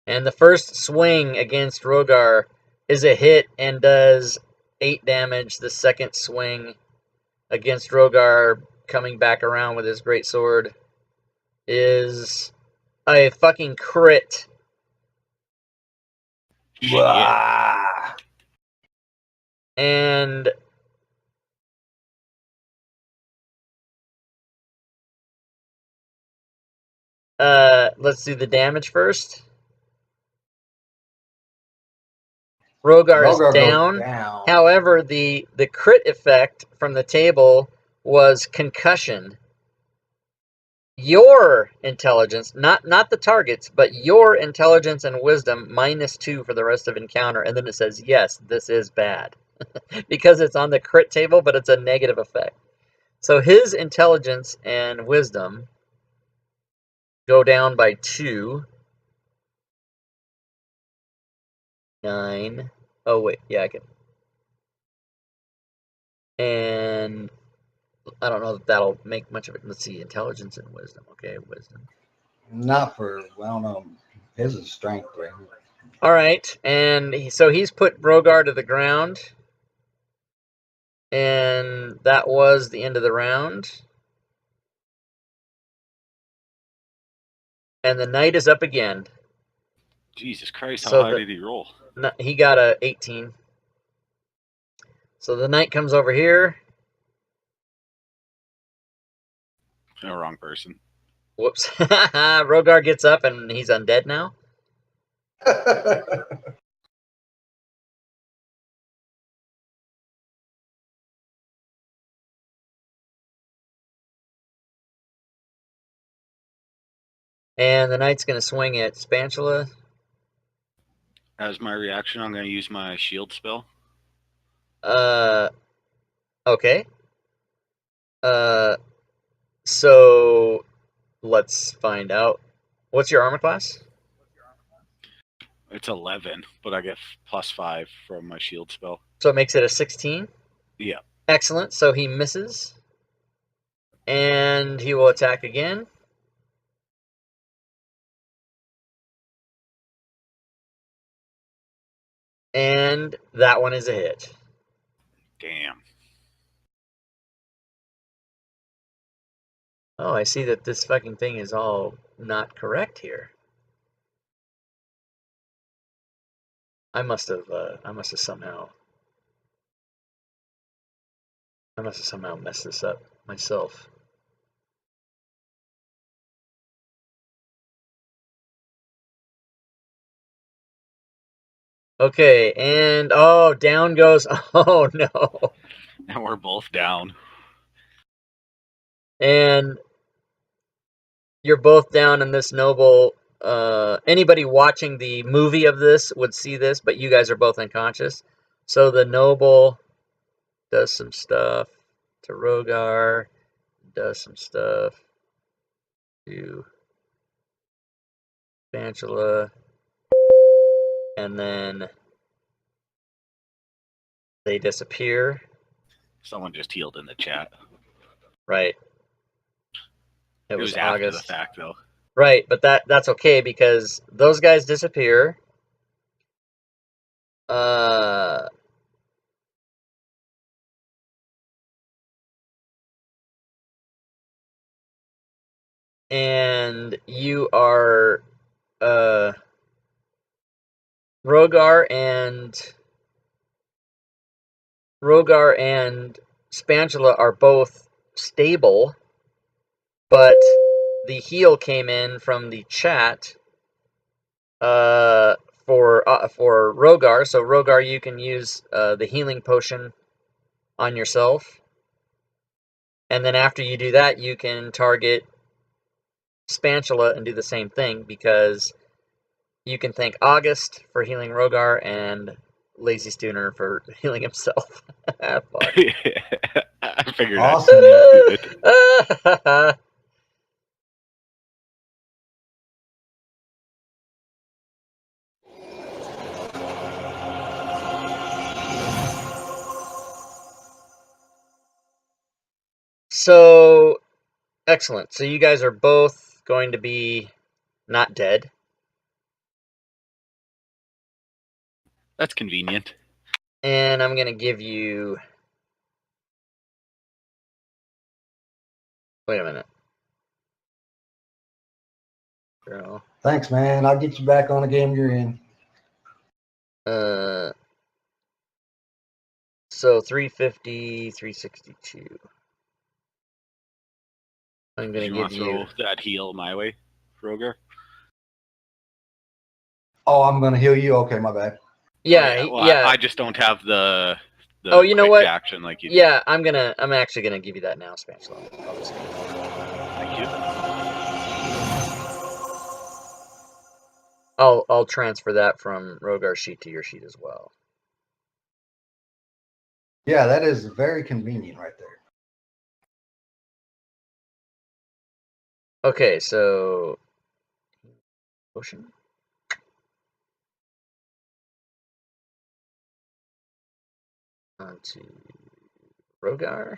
And the first swing against Rogar is a hit and does 8 damage. The second swing against Rogar, coming back around with his greatsword, is a fucking crit. Shit. Wah. And let's do the damage first. Rogar is Rogar goes down. down. However, the crit effect from the table was concussion. Your intelligence, not the target's, but your intelligence and wisdom -2 for the rest of encounter, and then it says, yes, this is bad. Because it's on the crit table, but it's a negative effect. So his intelligence and wisdom go down by 2. 9. Oh, wait. Yeah, I can. And I don't know if that'll make much of it. Let's see. Intelligence and wisdom. Okay, wisdom. Not for, I don't know. His is strength right here. All right. And so he's put Rogar to the ground. And that was the end of the round. And the knight is up again. Jesus Christ, how So high did he roll? he got a 18. So the knight comes over here. No, wrong person. Whoops. Rogar gets up and he's undead now. And the knight's going to swing at Spatula. As my reaction, I'm going to use my shield spell. Okay. So let's find out. What's your armor class? It's 11, but I get +5 from my shield spell. So it makes it a 16? Yeah. Excellent. So he misses. And he will attack again. And that one is a hit. Damn. Oh, I see that this fucking thing is all not correct here. I must have somehow messed this up myself. Okay, and oh, down goes. Oh no. And we're both down. And you're both down in this noble. Anybody watching the movie of this would see this, but you guys are both unconscious. So the noble does some stuff to Rogar, does some stuff to Spatula, and then they disappear. Someone just healed in the chat. Right. It It was was after August. the fact, though. Right, but that's okay because those guys disappear. And you are Rogar and Spatula are both stable, but the heal came in from the chat for Rogar. So Rogar, you can use the healing potion on yourself, and then after you do that, you can target Spatula and do the same thing because you can thank August for healing Rogar and Lazy Stooner for healing himself. Fuck. I figured Awesome. I'd do it. So, excellent. So you guys are both going to be not dead. That's convenient. And I'm going to give you... Wait a minute. Girl. Thanks, man. I'll get you back on the game you're in. So 350, 362. I'm going You to want give to you... throw that heal my way, Rogar? Oh, I'm going to heal you? Okay, my bad. Yeah, Well, yeah. I just don't have the Oh, you know quick what? action like you do. Yeah, I'm actually gonna give you that now, Spanish level. Thank you. I'll transfer that from Rogar's sheet to your sheet as well. Yeah, that is very convenient right there. Okay, so potion. Onto Rogar.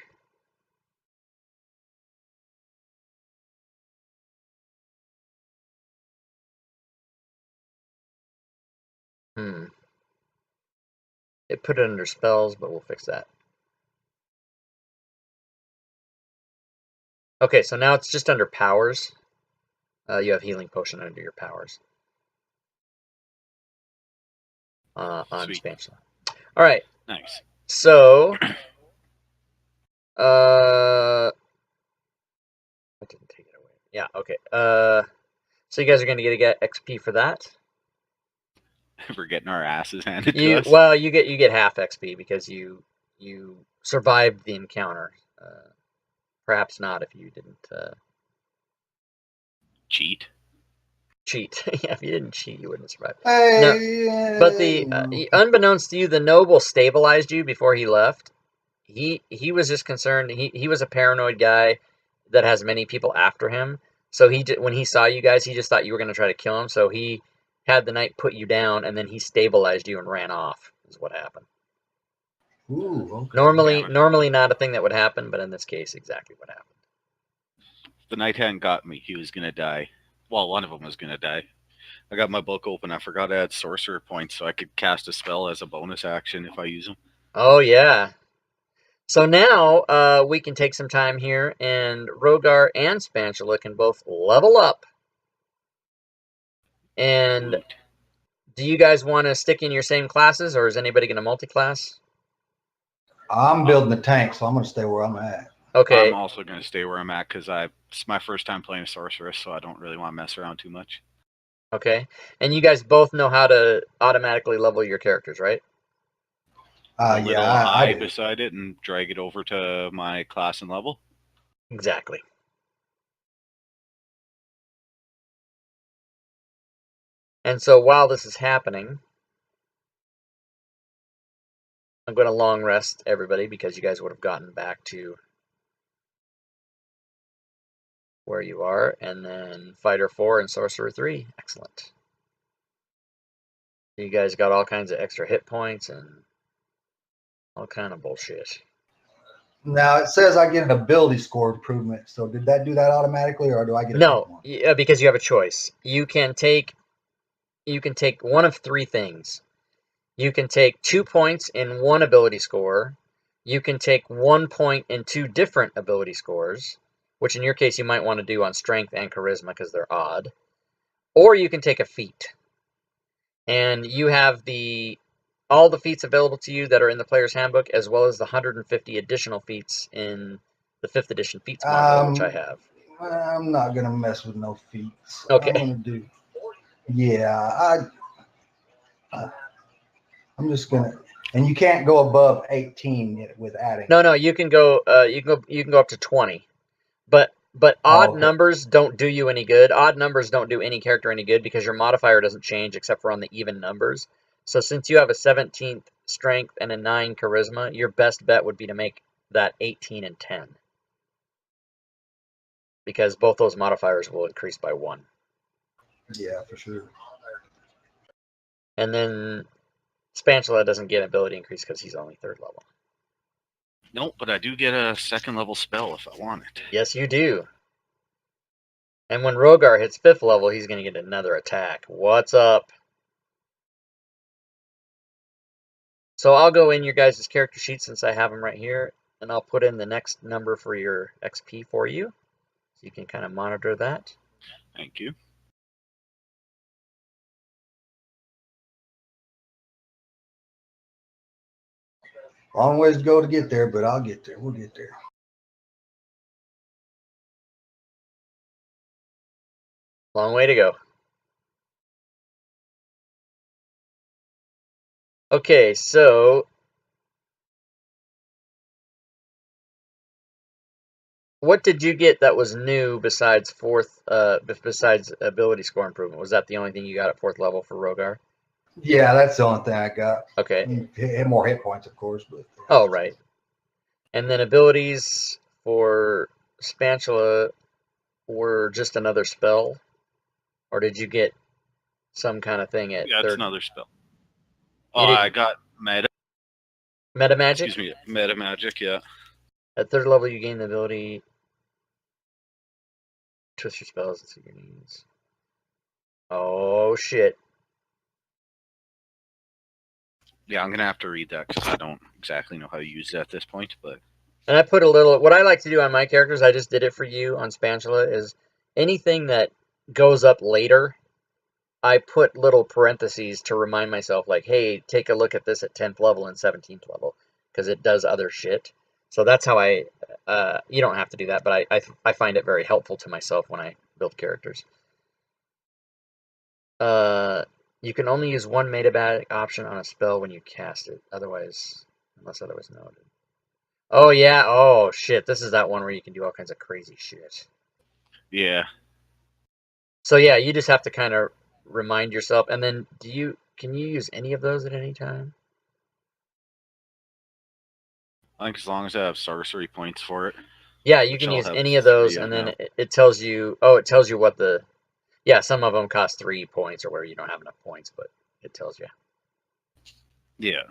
It put it under spells, but we'll fix that. Okay, so now it's just under powers. You have healing potion under your powers. On Sweet. Spanish. All right. Nice. So, I didn't take it away. Yeah. Okay. So you guys are going to get XP for that. We're getting our asses handed to us. Well, you get half XP because you survived the encounter. Perhaps not if you didn't Cheat. Yeah, if you didn't cheat, you wouldn't survive. Hey, No, but unbeknownst to you, the noble stabilized you before he left. He was just concerned. He was a paranoid guy that has many people after him. So when he saw you guys, he just thought you were going to try to kill him. So he had the knight put you down, and then he stabilized you and ran off. Is what happened. Ooh, okay. Normally not a thing that would happen, but in this case, exactly what happened. The knight hadn't got me. He was going to die. Well, one of them was going to die. I got my book open. I forgot I had sorcerer points, so I could cast a spell as a bonus action if I use them. Oh, yeah. So now we can take some time here, and Rogar and Spatula can both level up. And Woot. do you guys want to stick in your same classes, or is anybody going to multi-class? I'm building the tank, so I'm going to stay where I'm at. Okay. I'm also going to stay where I'm at because it's my first time playing a sorceress, so I don't really want to mess around too much. Okay. And you guys both know how to automatically level your characters, right? A little I beside it and drag it over to my class and level. Exactly. And so while this is happening, I'm going to long rest everybody because you guys would have gotten back to where you are. And then Fighter 4 and Sorcerer 3. Excellent. You guys got all kinds of extra hit points and all kind of bullshit. Now it says I get an ability score improvement. So did that do that automatically, or do I get a No, because you have a choice. You can take one of three things. You can take 2 points in one ability score. You can take 1 point in two different ability scores, which in your case you might want to do on strength and charisma because they're odd. Or you can take a feat. And you have all the feats available to you that are in the player's handbook, as well as the 150 additional feats in the 5th edition feats module, which I have. I'm not gonna mess with no feats. Okay. I'm gonna do. Yeah, I'm just gonna. And you can't go above 18 with adding. No, you can go. You can go up to 20, but But Oh, odd okay. numbers don't do you any good. Odd numbers don't do any character any good because your modifier doesn't change except for on the even numbers. So since you have a 17th strength and a 9 charisma, your best bet would be to make that 18 and 10. Because both those modifiers will increase by 1. Yeah, for sure. And then Spatula doesn't get ability increase because he's only 3rd level. Nope, but I do get a 2nd level spell if I want it. Yes, you do. And when Rogar hits 5th level, he's going to get another attack. What's up? So I'll go in your guys' character sheet since I have them right here, and I'll put in the next number for your XP for you, so you can kind of monitor that. Thank you. Long ways to go to get there, but I'll get there. We'll get there. Long way to go. Okay, so what did you get that was new besides besides ability score improvement? Was that the only thing you got at 4th level for Rogar? Yeah, that's the only thing I got. Okay. Hit more hit points, of course, but Oh, right. And then abilities for Spatula were just another spell? Or did you get some kind of thing at Yeah, it's 3rd? another spell. You Oh, I didn't got meta magic? Excuse me, meta magic. Yeah. At 3rd level, you gain the ability twist your spells and suit your needs. Oh, shit. Yeah, I'm gonna have to read that because I don't exactly know how to use it at this point. But And I put a little, what I like to do on my characters, I just did it for you on Spatula, is anything that goes up later, I put little parentheses to remind myself, like, hey, take a look at this at 10th level and 17th level, because it does other shit. So that's how you don't have to do that, but I find it very helpful to myself when I build characters. You can only use one metabatic option on a spell when you cast it, unless otherwise noted. Oh, yeah. Oh, shit. This is that one where you can do all kinds of crazy shit. yeah, So, yeah, you just have to kind of remind yourself. And then, can you use any of those at any time? I think as long as I have sorcery points for it, Yeah, you which can I'll use have any of 3 those, of and then now. it tells you. Oh, it tells you what the. Yeah, some of them cost 3 points, or where you don't have enough points, but it tells you. Yeah.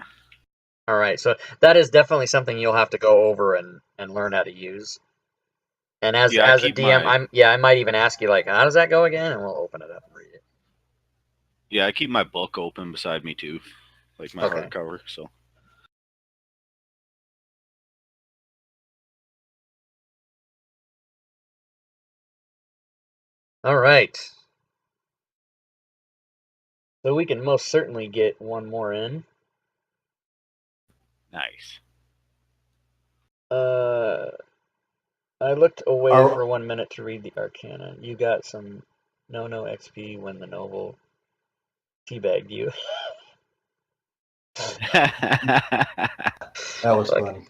All right, so that is definitely something you'll have to go over and learn how to use. And as Yeah, I a keep DM, my I might even ask you like, how does that go again? And we'll open it up and read it. yeah, I keep my book open beside me too, like my Okay. hardcover. So All right. So we can most certainly get one more in. nice. I looked away Are, for 1 minute to read the Arcana. You got some no XP when the noble teabagged you. that was Like, funny.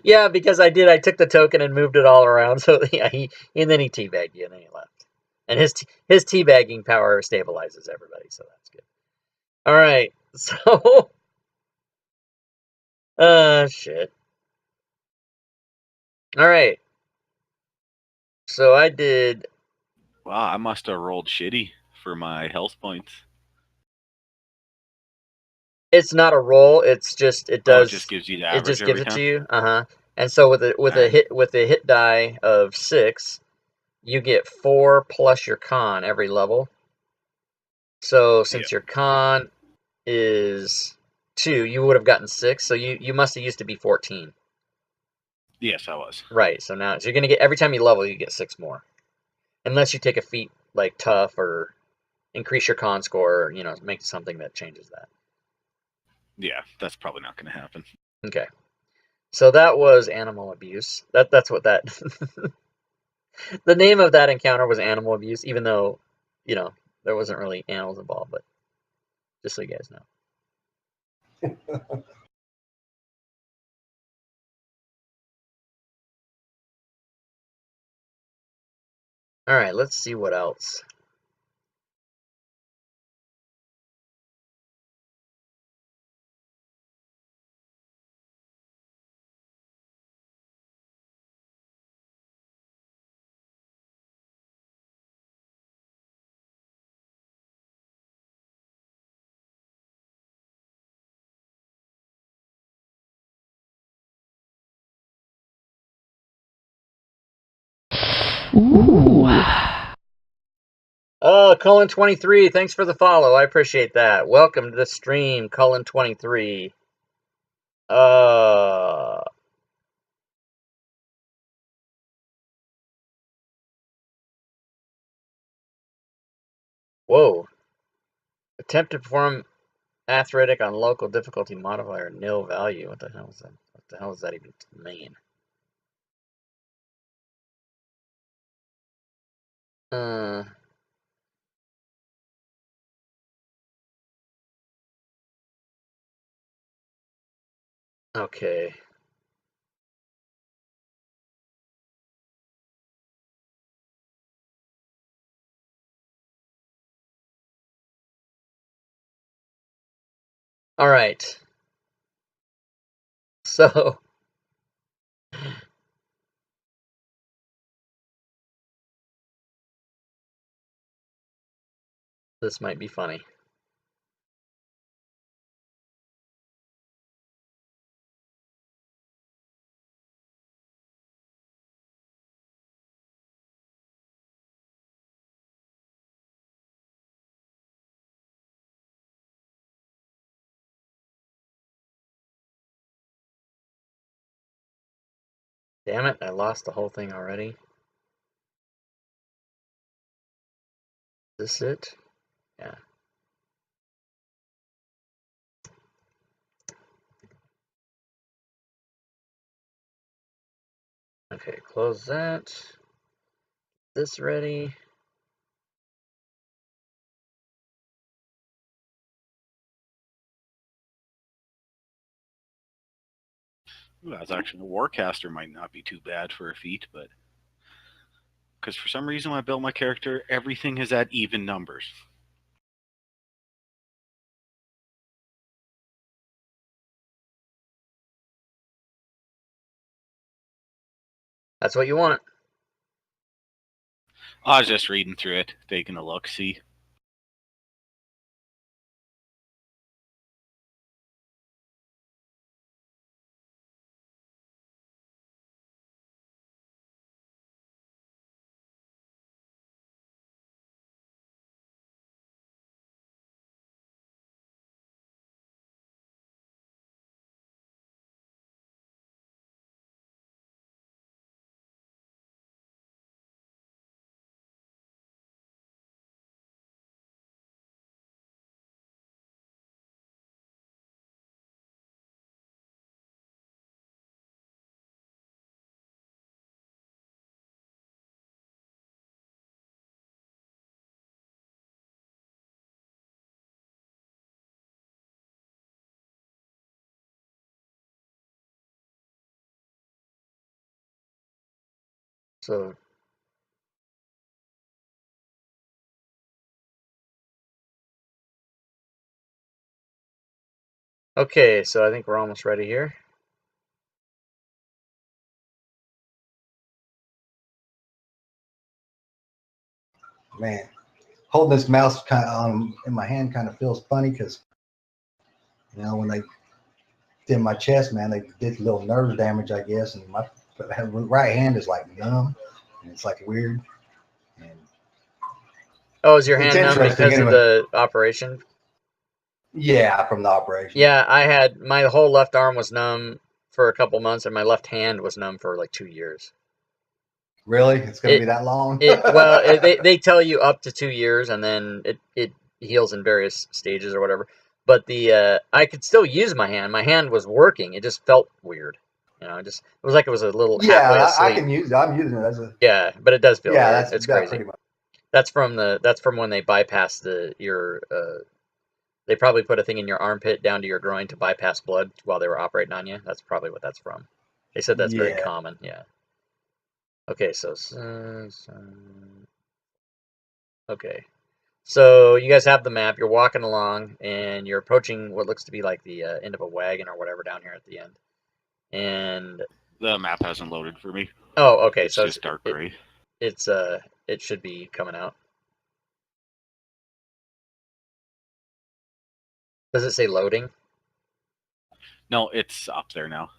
yeah, because I did. I took the token and moved it all around. So yeah, and then he teabagged you, and then he left. And his teabagging power stabilizes everybody, so that's good. All right, so shit. All right, so I did. Wow, I must have rolled shitty for my health points. It's not a roll. It's just Oh, it just does. gives you the It average just gives every it to time. you. And so with Alright. a hit die of 6, you get 4 plus your con every level. So Yeah. since your con is 2, you would have gotten 6. So you must have used to be 14. Yes, I was. Right. So you're gonna get every time you level, you get 6 more, unless you take a feat like tough or increase your con score, or, make something that changes that. Yeah, that's probably not going to happen. Okay. So that was animal abuse. That's what that the name of that encounter was animal abuse, even though, there wasn't really animals involved, but just so you guys know. All right, let's see what else. Ooh. Oh, Cullen23, thanks for the follow. I appreciate that. Welcome to the stream, Cullen23. Whoa. Attempt to perform arithmetic on local difficulty modifier, nil value. What the hell is that? What the hell does that even mean? Okay. All right. So this might be funny. Damn it, I lost the whole thing already. Is this it? Yeah. Okay, close that. This ready. Ooh, that's actually a Warcaster might not be too bad for a feat, but because for some reason when I built my character, everything is at even numbers. That's what you want. I was just reading through it, taking a look, see. So okay, so I think we're almost ready here. Man, holding this mouse kind of in my hand kind of feels funny because, you know, when they did my chest, man, they did a little nerve damage, I guess, and my right hand is like numb, and it's like weird. And Oh, is your it's hand numb interesting because of anyway. the operation? Yeah, from the operation. Yeah, I had my whole left arm was numb for a couple months, and my left hand was numb for like 2 years. Really? It's going to be that long? Well, they tell you up to 2 years, and then it heals in various stages or whatever. But the I could still use my hand. My hand was working. It just felt weird. You know, it was like it was a little halfway Yeah, I asleep. can use it. I'm using it as a. Yeah, but it does feel Yeah, weird. that's It's that crazy. pretty much. That's from when they bypass your they probably put a thing in your armpit down to your groin to bypass blood while they were operating on you. That's probably what that's from. They said that's very Yeah. common. Yeah. Okay, so Okay. So you guys have the map. You're walking along, and you're approaching what looks to be like the end of a wagon or whatever down here at the end. And The map hasn't loaded for me. oh, okay. It's So just dark gray. it should be coming out. Does it say loading? No, it's up there now.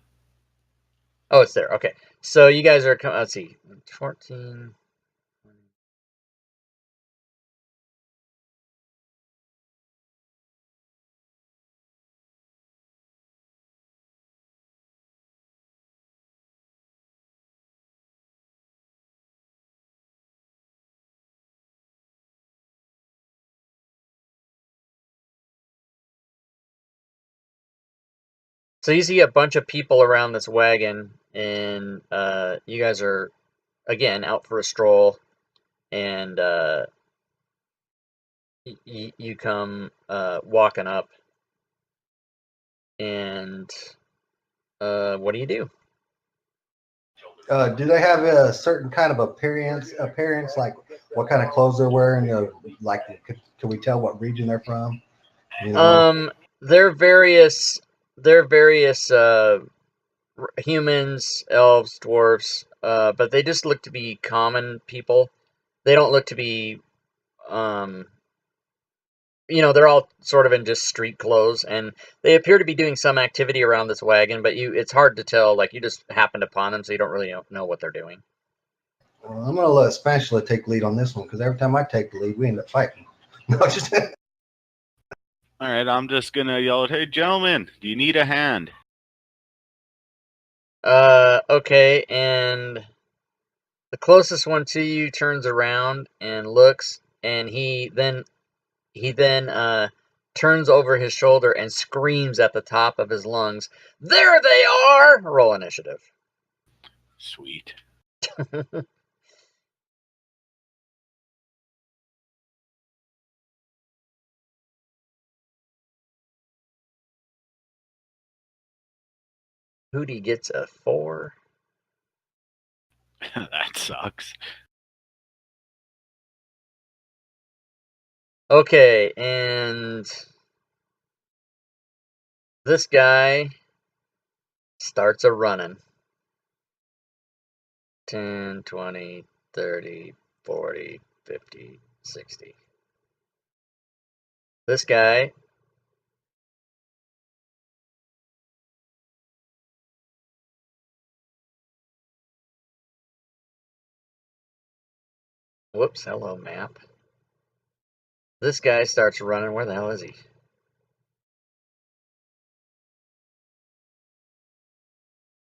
Oh, it's there. Okay. So you guys are let's see, 14. So you see a bunch of people around this wagon, and you guys are again out for a stroll, and you come walking up, and what do you do? Do they have a certain kind of appearance? Like what kind of clothes they're wearing? Like, can we tell what region they're from? You know? They're various. They're various humans, elves, dwarves, but they just look to be common people. They don't look to be, um, they're all sort of in just street clothes, and they appear to be doing some activity around this wagon, but it's hard to tell. Like, you just happened upon them, so you don't really know what they're doing. Well, I'm gonna let Spatula take lead on this one because every time I take the lead, we end up fighting. No, just All right, I'm just gonna yell out, "Hey, gentlemen, do you need a hand?" Okay, and the closest one to you turns around and looks, and he then turns over his shoulder and screams at the top of his lungs, "There they are!" Roll initiative. Sweet. Hootie gets a 4. That sucks. Okay, and this guy starts a running. 10, 20, 30, 40, 50, 60. This guy whoops, hello map. This guy starts running. Where the hell is he?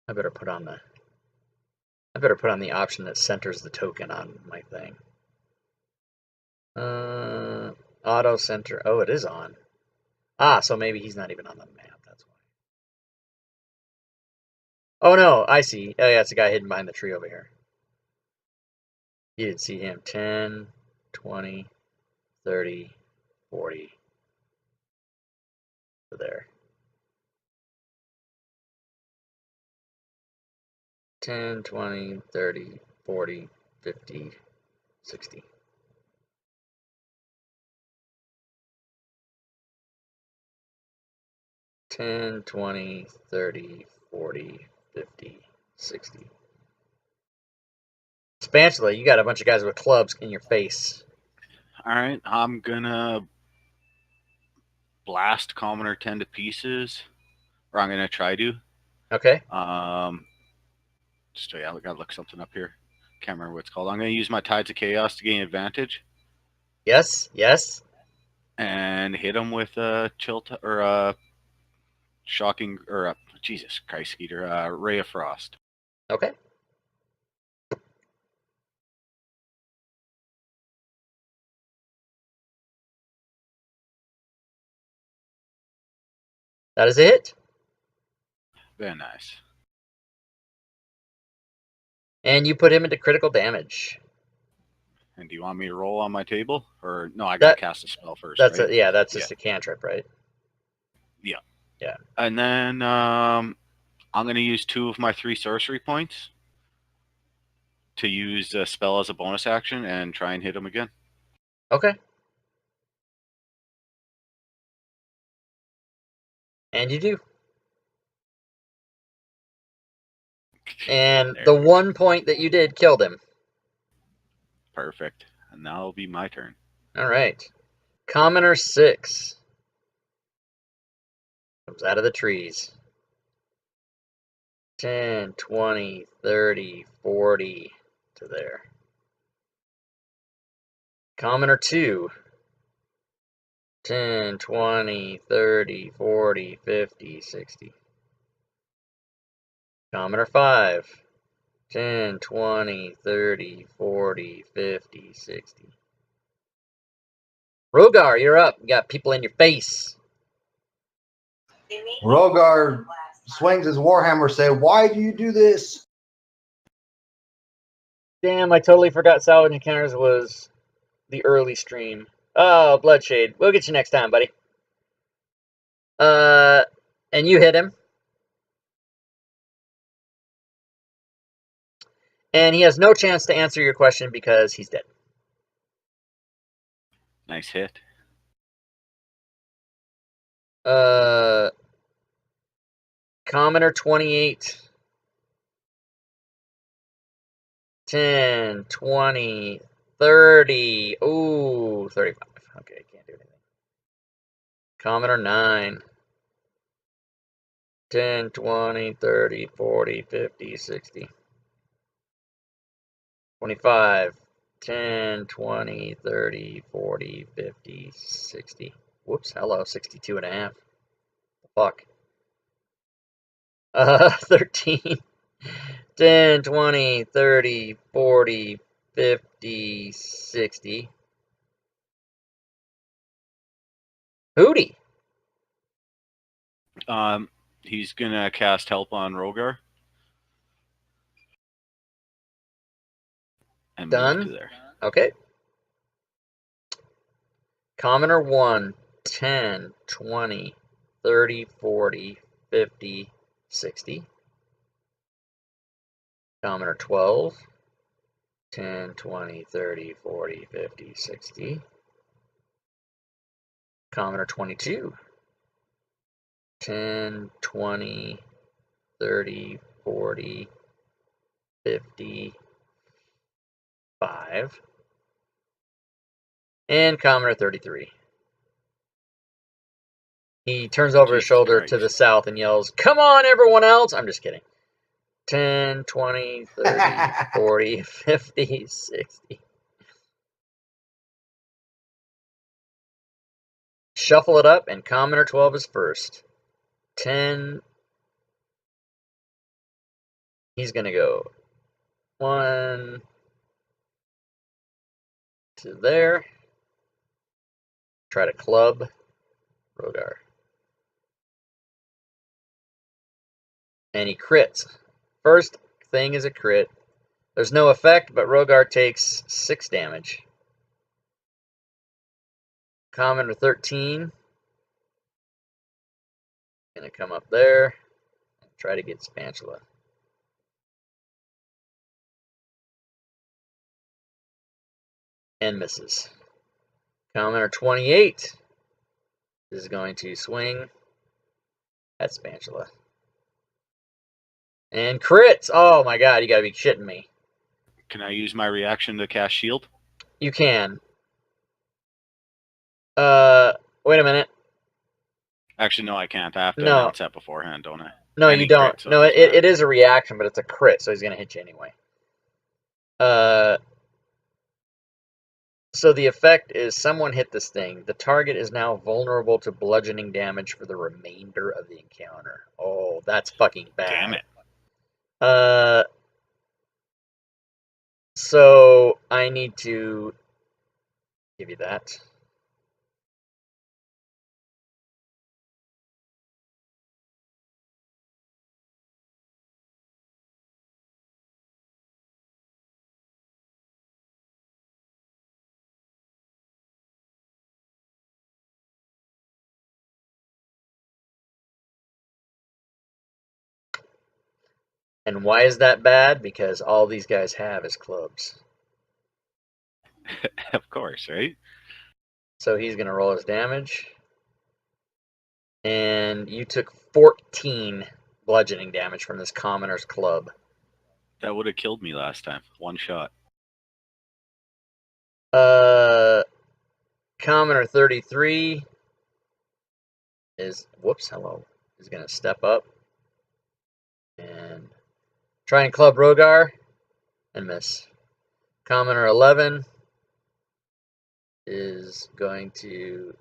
I better put on the option that centers the token on my thing. Auto center. Oh, it is on. So maybe he's not even on the map. That's why. Oh no, I see. Oh yeah, it's a guy hidden behind the tree over here. You didn't see him. 10, 20, 30, 40. There. 10, 20, 30, 40, 50, 60. Ten, 20, 30, 40, 50, 60. Spatula, you got a bunch of guys with clubs in your face. All right, I'm gonna blast Commoner 10 to pieces, or I'm gonna try to. Okay. Just I gotta look something up here. Can't remember what it's called. I'm gonna use my Tides of Chaos to gain advantage Yes, yes. and hit him with a or a shocking or a Jesus Christ, Skeeter, Ray of Frost. Okay. That is a hit. Very nice. And you put him into critical damage. And do you want me to roll on my table, or no? I gotta cast a spell first, right? That's just a cantrip, right? Yeah. Yeah. And then I'm gonna use 2 of my 3 sorcery points to use a spell as a bonus action and try and hit him again. Okay. And you do. And the 1 point that you did killed him. Perfect. And now it'll be my turn. All right. Commoner 6 comes out of the trees. 10, 20, 30, 40 to there. Commoner 2. 10, 20, 30, 40, 50, 60. Commoner 5. 10, 20, 30, 40, 50, 60. Rogar, you're up. You got people in your face. Rogar swings his warhammer, say, "Why do you do this?" Damn, I totally forgot Salvage Encounters was the early stream. Oh, Bloodshade. We'll get you next time, buddy. And you hit him. And he has no chance to answer your question because he's dead. Nice hit. Commoner 28. 10, 20, 30. Ooh, 35. Okay, can't do anything. Commoner 9. 10, 20, 30, 40, 50, 60. 25. 10, 20, 30, 40, 50, 60. Whoops, hello, 62 and a half. Fuck. 13. 10, 20, 30, 40, 50, 60. Hootie. He's gonna cast Help on Rogar. And Done. move to there. Okay. Commoner 1, 10, 20, 30, 40, 50, 60. Commoner 12, 10, 20, 30, 40, 50, 60. Commoner 22, 10, 20, 30, 40, 50, 5. And Commoner 33. He turns over his Jesus shoulder Christ. to the south and yells, "Come on, everyone else!" I'm just kidding. 10, 20, 30, 40, 50, 60. Shuffle it up, and Commoner 12 is first. 10. He's going to go 1 to there. Try to club Rogar. And he crits. First thing is a crit. There's no effect, but Rogar takes 6 damage. Commoner 13. Gonna come up there and try to get Spatula. And misses. Commoner 28 is going to swing at Spatula. And crits! Oh my god, you gotta be shitting me. Can I use my reaction to cast shield? You can. Wait a minute. Actually, no, I can't. I have to No. announce that beforehand, don't I? No, And you he don't. crits, so No, it doesn't it is a reaction, but it's a crit, so he's gonna hit you anyway. So the effect is someone hit this thing. The target is now vulnerable to bludgeoning damage for the remainder of the encounter. Oh, that's fucking bad. Damn it. So I need to give you that. And why is that bad? Because all these guys have is clubs. Of course, right? So he's going to roll his damage. And you took 14 bludgeoning damage from this commoner's club. That would have killed me last time. One shot. Commoner 33 is, is going to step up and try and club Rogar and miss. Commoner 11 is going to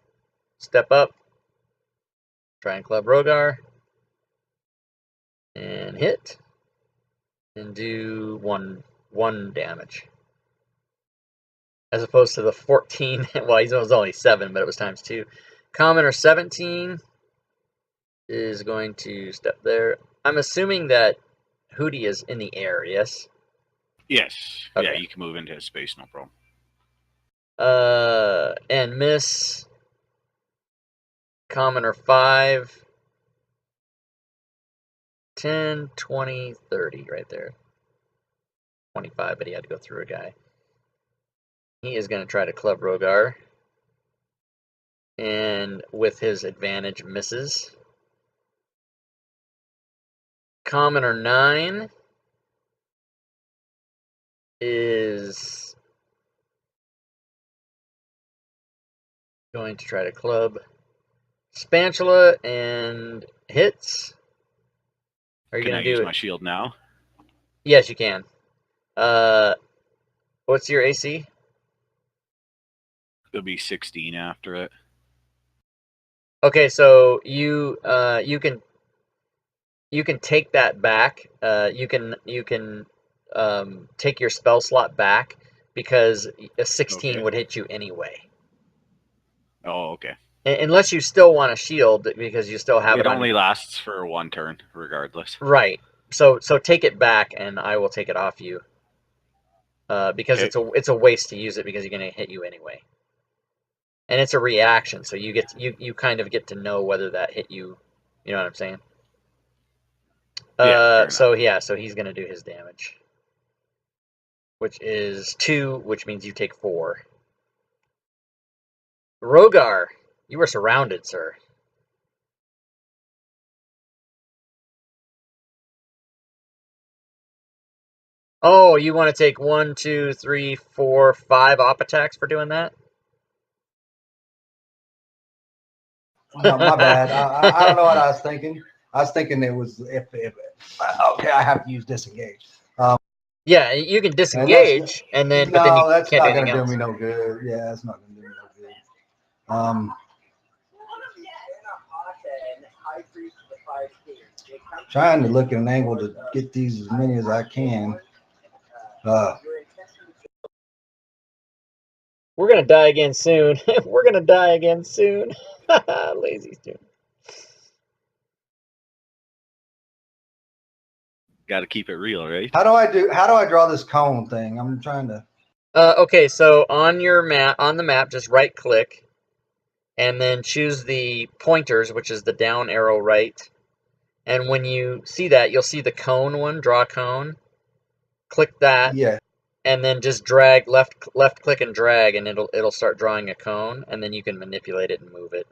step up, try and club Rogar, and hit, and do one damage. As opposed to the 14, well, he was only 7, but it was times 2. Commoner 17 is going to step there. I'm assuming that Hootie is in the air, yes? Yes. Okay. Yeah, you can move into his space, no problem. And miss Commoner 5, 10, 20, 30 right there. 25, but he had to go through a guy. He is going to try to club Rogar. And with his advantage, misses. Commoner 9 is going to try to club Spatula and hits. Are you Can I going to use do my it? shield now? Yes, you can. What's your AC? It'll be 16 after it. Okay, so you can take that back. You can take your spell slot back because a 16 Okay. would hit you anyway. Oh, okay. Unless you still want a shield because you still have it on only you. lasts for one turn, regardless. Right. So take it back, and I will take it off you. Because Okay. it's a waste to use it because you're going to hit you anyway. And it's a reaction, so you kind of get to know whether that hit you. You know what I'm saying? Yeah, So he's going to do his damage, which is 2, which means you take 4. Rogar, you were surrounded, sir. Oh, you want to take 1, 2, 3, 4, 5 op attacks for doing that? My bad. I don't know what I was thinking. I was thinking it was if okay, I have to use disengage. Yeah, you can disengage, but then you that's can't do not anything going to do else. me no good. Yeah, that's not going to do me no good. Trying to look at an angle to get these as many as I can. We're gonna die again soon. We're gonna die again soon. Lazy student. Got to keep it real, right? How do I draw this cone thing? I'm trying to. Okay, so on the map, just right click, and then choose the pointers, which is the down arrow right. And when you see that, you'll see the cone one. Draw cone. Click that. Yeah. And then just drag left click and drag, and it'll start drawing a cone, and then you can manipulate it and move it.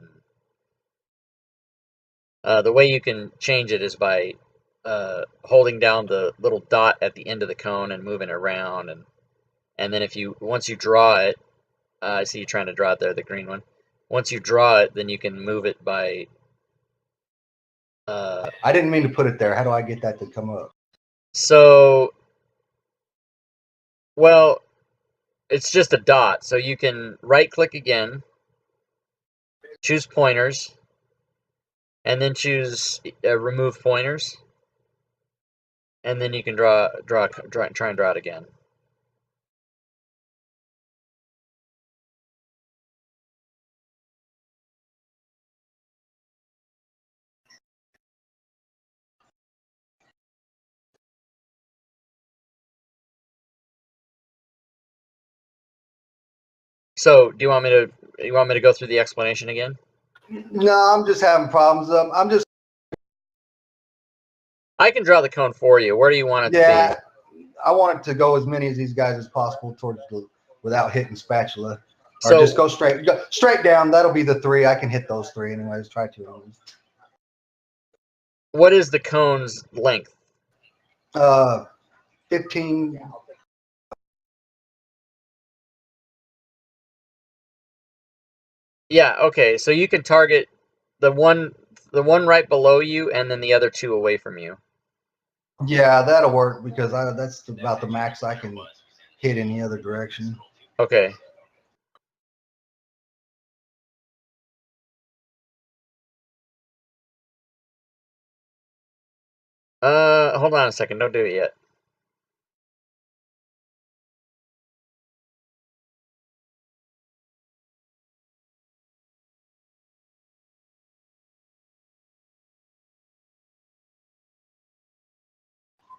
The way you can change it is by holding down the little dot at the end of the cone and moving it around, and then once you draw it, I see you trying to draw it there, the green one. Once you draw it, then you can move it by. I didn't mean to put it there. How do I get that to come up? So, well, it's just a dot. So you can right click again, choose pointers, and then choose remove pointers, and then you can try and draw it again. So, do you want me to go through the explanation again? No, I'm just having problems. I can draw the cone for you. Where do you want it to be? I want it to go as many of these guys as possible without hitting spatula. Or just go straight down. That'll be the 3. I can hit those 3 anyways. Try to. What is the cone's length? 15. Yeah, okay. So you can target the one right below you and then the other 2 away from you. Yeah, that'll work because that's about the max I can hit any other direction. Okay. Hold on a second. Don't do it yet.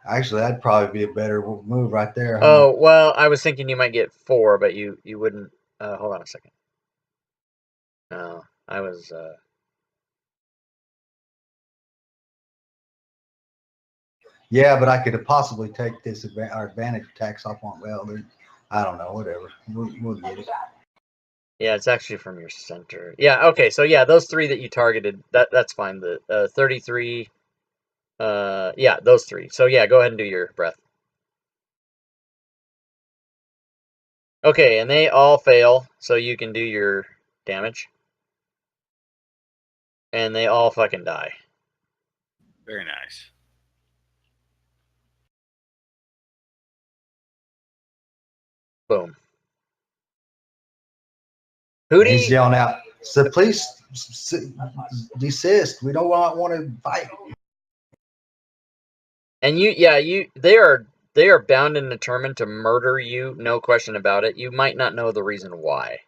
Actually, that'd probably be a better move right there. Huh? Oh, well, I was thinking you might get 4, but you wouldn't. Hold on a second. No, I was. Yeah, but I could possibly take this advantage tax off on. Well, I don't know. Whatever. We'll get it. Yeah, it's actually from your center. Yeah. Okay. So yeah, those 3 that you targeted. That's fine. The 33. Yeah, those 3. So yeah, go ahead and do your breath. Okay, and they all fail, so you can do your damage. And they all fucking die. Very nice. Boom. He's Hootie, yelling out, "So please desist. We don't want to fight." and they are bound and determined to murder you, no question about it. You might not know the reason why.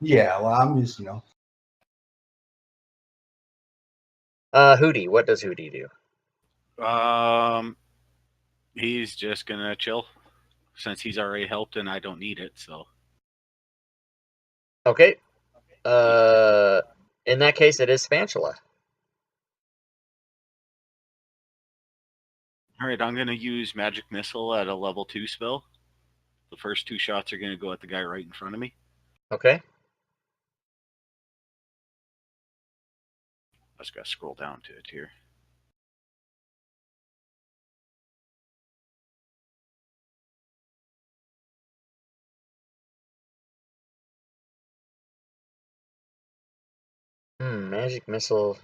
Yeah, well, I'm just Hootie, what does Hootie do? He's just gonna chill since he's already helped and I don't need it. So Okay. In that case, it is Spatula. all right, I'm gonna use Magic Missile at a level 2 spell. The first 2 shots are gonna go at the guy right in front of me. Okay. I just gotta scroll down to it here. Magic Missile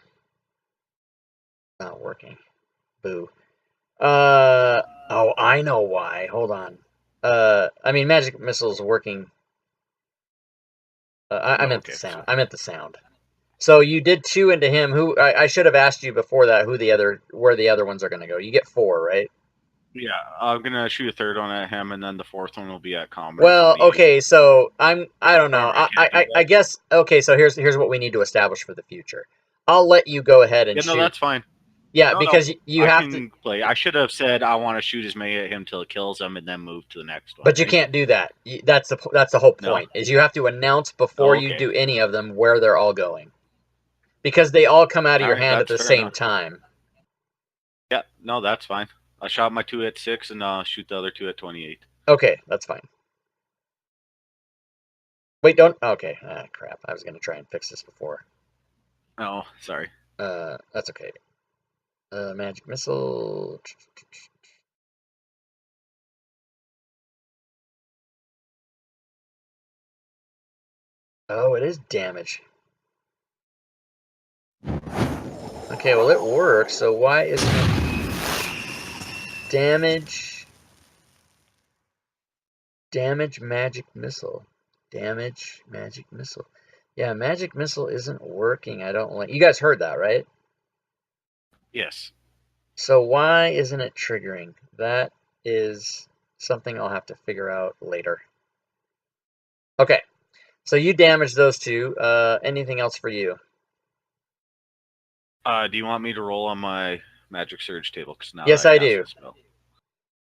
not working. Boo. Oh, I know why. Hold on. I mean, Magic Missile's working. I meant the sound. So. I meant the sound. So you did 2 into him. Who I should have asked you before that where the other ones are going to go. You get 4, right? Yeah, I'm gonna shoot a 3rd one at him, and then the 4th one will be at combat. Well, okay, so I don't know. I guess okay. So here's what we need to establish for the future. I'll let you go ahead and shoot. No, that's fine. Yeah, because you have to play. I should have said I want to shoot as many at him till it kills him, and then move to the next one. But you can't do that. That's the whole point. Is you have to announce before you do any of them where they're all going, because they all come out of your hand at the same time. Yeah, no, that's fine. I shot my 2 at 6, and I'll shoot the other 2 at 28. Okay, that's fine. Wait, don't. Okay, crap. I was gonna try and fix this before. Oh, sorry. That's okay. Magic Missile. Oh, it is damage. Okay, well, it works, so why isn't it damage? Damage Magic Missile. Damage Magic Missile. Yeah, Magic Missile isn't working. I don't like. You guys heard that, right? Yes. So why isn't it triggering? That is something I'll have to figure out later. Okay, so you damaged those 2. Anything else for you? Do you want me to roll on my Magic Surge table? Yes, I do.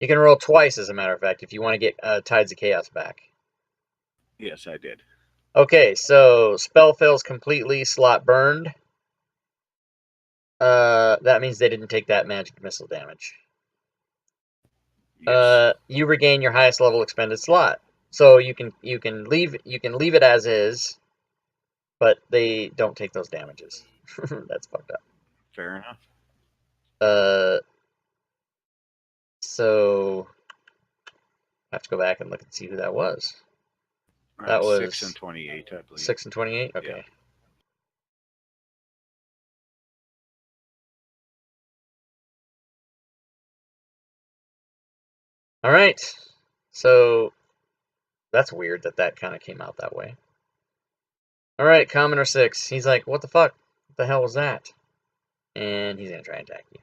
You can roll twice, as a matter of fact, if you want to get Tides of Chaos back. Yes, I did. Okay, so spell fails completely, slot burned. That means they didn't take that magic missile damage. Yes. You regain your highest level expended slot. So you can leave it as is, but they don't take those damages. That's fucked up. Fair enough. So I have to go back and look and see who that was. That was 6 and 28, I believe. 6 and 28. Okay. Yeah. All right. So that's weird that kind of came out that way. All right, Commoner 6. He's like, what the fuck? What the hell was that? And he's going to try and attack you.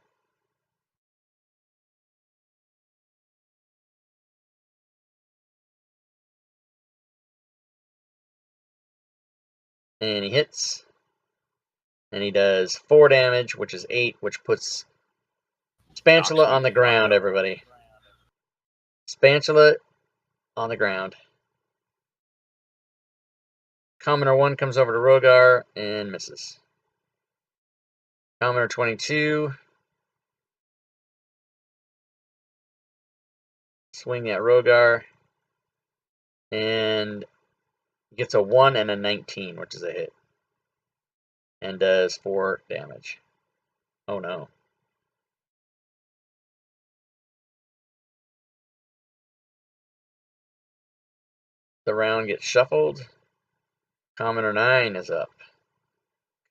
And he hits. And he does 4 damage, which is 8, which puts Spatula on the ground, everybody. Spatula on the ground. Commoner 1 comes over to Rogar and misses. Commoner 22. Swing at Rogar. And gets a 1 and a 19, which is a hit. And does 4 damage. Oh no. The round gets shuffled. Commoner 9 is up.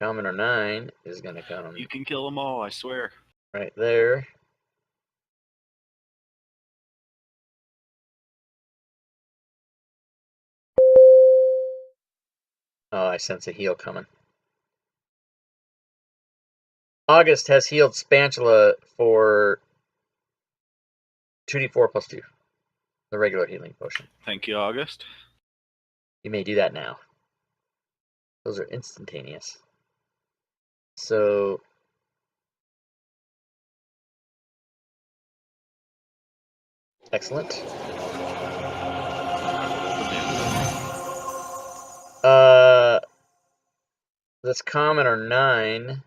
Commoner 9 is going to come. You can kill them all, I swear. Right there. Oh, I sense a heal coming. August has healed Spatula for 2d4 plus 2. The regular healing potion. Thank you, August. You may do that now. Those are instantaneous. So excellent. This Commoner 9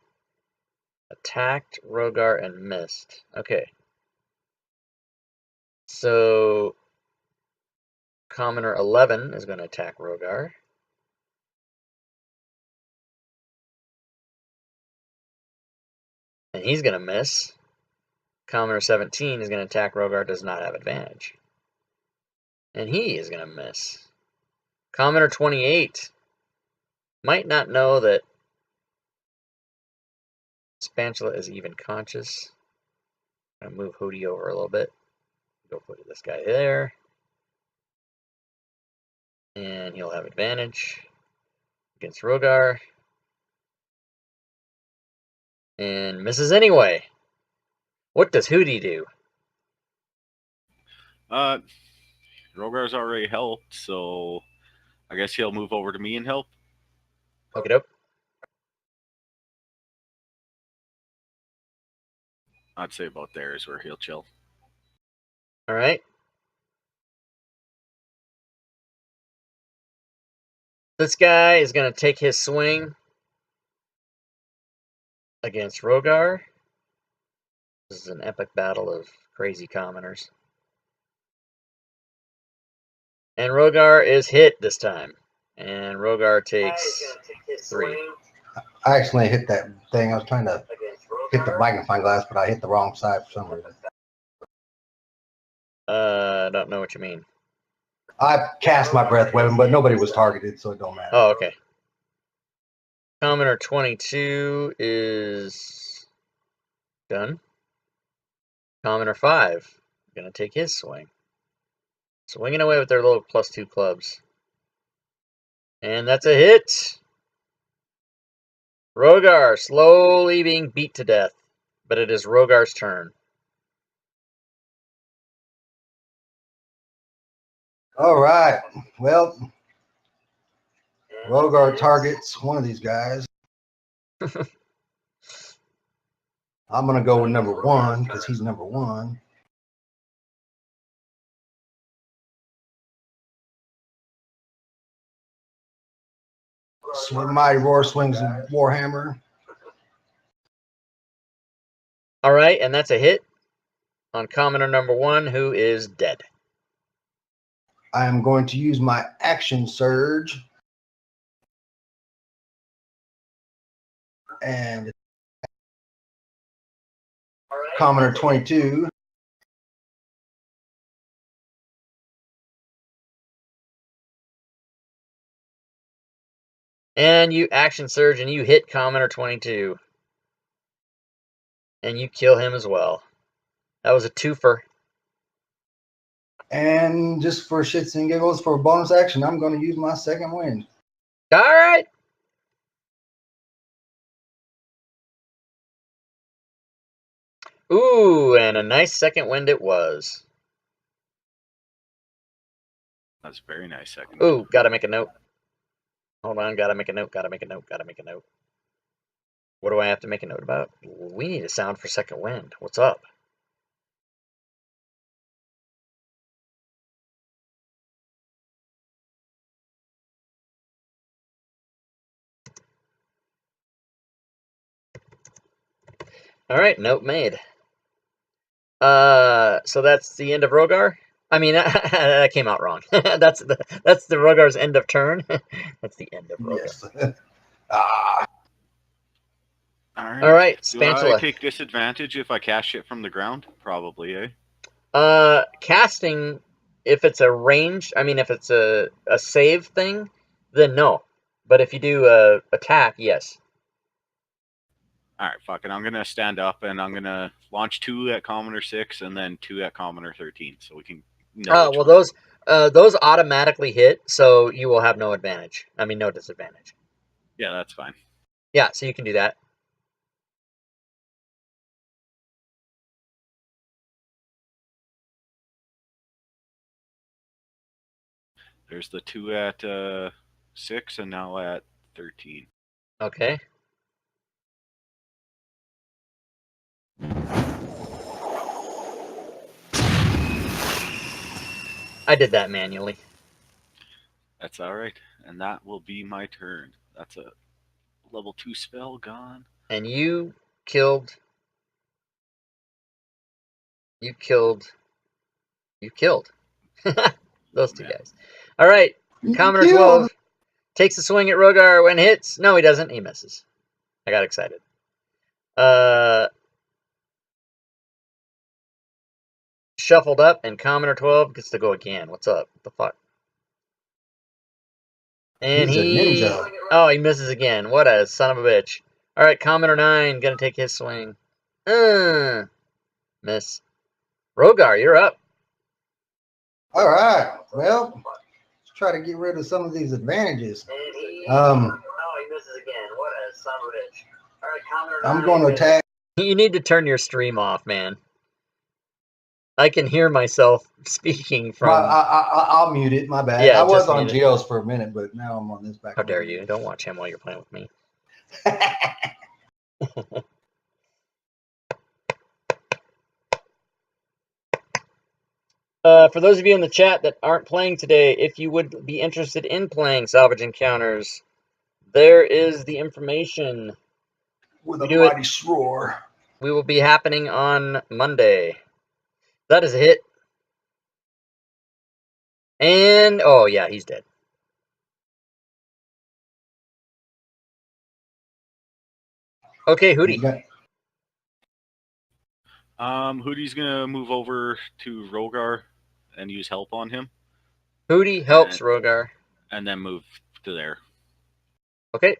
attacked Rogar and missed. Okay. So Commoner 11 is going to attack Rogar. And he's going to miss. Commoner 17 is going to attack Rogar, does not have advantage. And he is going to miss. Commoner 28 might not know that Spatula is even conscious. I'm going to move Hootie over a little bit. Go put this guy there. And he'll have advantage against Rogar. And misses anyway. What does Hootie do? Rogar's already helped, so I guess he'll move over to me and help. Okie doke. I'd say about there is where he'll chill. All right. This guy is going to take his swing against Rogar. This is an epic battle of crazy commoners. And Rogar is hit this time. And Rogar takes 3. I accidentally hit that thing. I was trying to hit the magnifying glass, but I hit the wrong side for some reason. Don't know what you mean. I cast my breath weapon, but nobody was targeted, so it don't matter. Oh, okay. Commoner 22 is done. Commoner 5 going to take his swing. Swinging away with their little +2 clubs. And that's a hit. Rogar slowly being beat to death. But it is Rogar's turn. All right. Well, Rogar targets one of these guys. I'm going to go with number 1 because he's number 1. Mighty Roar swings a Warhammer. All right, and that's a hit on Commoner number 1, who is dead. I am going to use my action surge. And Commoner 22. And you action surge and you hit Commoner 22. And you kill him as well. That was a twofer. And just for shits and giggles, for a bonus action, I'm going to use my second wind. All right. Ooh, and a nice second wind it was. That's a very nice second. Ooh, gotta make a note. Hold on, gotta make a note. What do I have to make a note about? We need a sound for second wind. What's up? All right, note made. So that's the end of Rogar. I mean, that came out wrong. that's the Rogar's end of turn. That's the end of Rogar. Yes. All right, Do I Spantula. take disadvantage if I cast shit from the ground? Probably, eh? Casting, if it's a range, I mean, if it's a save thing, then no. But if you do a attack, yes. All right, fuck it. I'm gonna stand up and I'm gonna launch 2 at Commoner 6 and then 2 at Commoner 13, so we can know. Oh well, those automatically hit, so you will have no advantage. I mean, no disadvantage. Yeah, that's fine. Yeah, so you can do that. There's the 2 at 6 and now at 13. Okay. I did that manually. That's all right, and that will be my turn. That's a level 2 spell gone. And you killed. Those two guys. All right. Commoner 12 takes a swing at Rogar when hits. No, he doesn't. He misses. I got excited. Shuffled up, and Commoner 12 gets to go again. What's up? What the fuck? And He's a ninja. Oh, he misses again. What a son of a bitch. All right, Commoner 9 gonna take his swing. Miss. Rogar, you're up. All right. Well, let's try to get rid of some of these advantages. Oh, he misses again. What a son of a bitch. All right, Commoner 9. I'm going to attack. You need to turn your stream off, man. I can hear myself speaking from. I'll mute it. My bad. Yeah, I was just on mute it. Geo's for a minute, but now I'm on this back. How dare you? Don't watch him while you're playing with me. For those of you in the chat that aren't playing today, if you would be interested in playing Salvage Encounters, there is the information. With a mighty roar. We will be happening on Monday. That is a hit. And, oh yeah, he's dead. Okay, Hootie. Hootie's gonna move over to Rogar and use help on him. Hootie helps Rogar. And then move to there. Okay.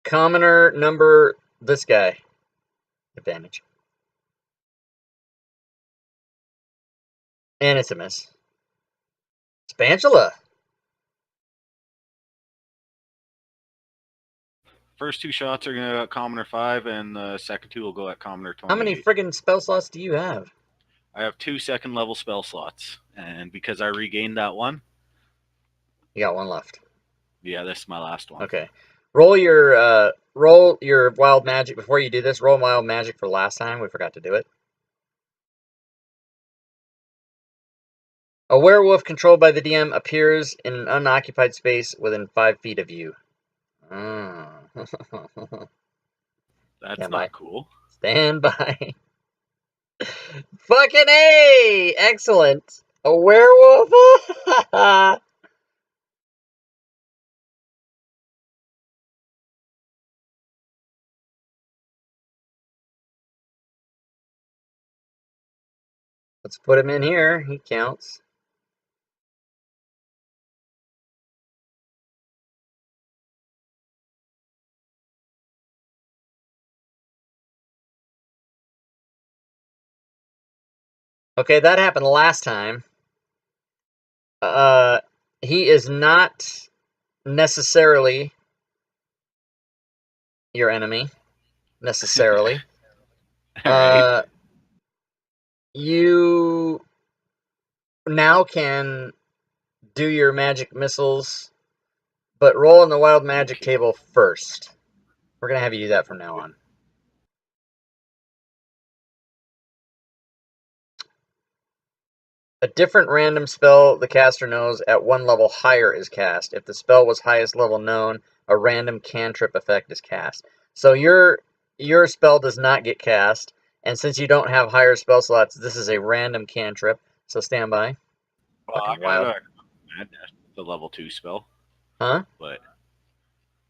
Commoner number this guy. Advantage. And it's a miss. Spantula. First 2 shots are going to go at Commoner 5, and the second 2 will go at Commoner 28. How many friggin' spell slots do you have? I have 2 second-level spell slots, and because I regained that one... You got one left. Yeah, this is my last one. Okay. Roll your wild magic. Before you do this, roll wild magic for last time. We forgot to do it. A werewolf controlled by the DM appears in an unoccupied space within 5 feet of you. That's not cool. Stand by. Fucking A! Excellent. A werewolf? Let's put him in here. He counts. Okay, that happened last time. He is not necessarily your enemy. Necessarily. All right. You now can do your magic missiles, but roll in the wild magic Okay. table first. We're going to have you do that from now on. A different random spell the caster knows at one level higher is cast. If the spell was highest level known, a random cantrip effect is cast. So your spell does not get cast, and since you don't have higher spell slots, this is a random cantrip. So stand by. Well, I Fucking got wild. a madness, the level 2 spell, Huh? but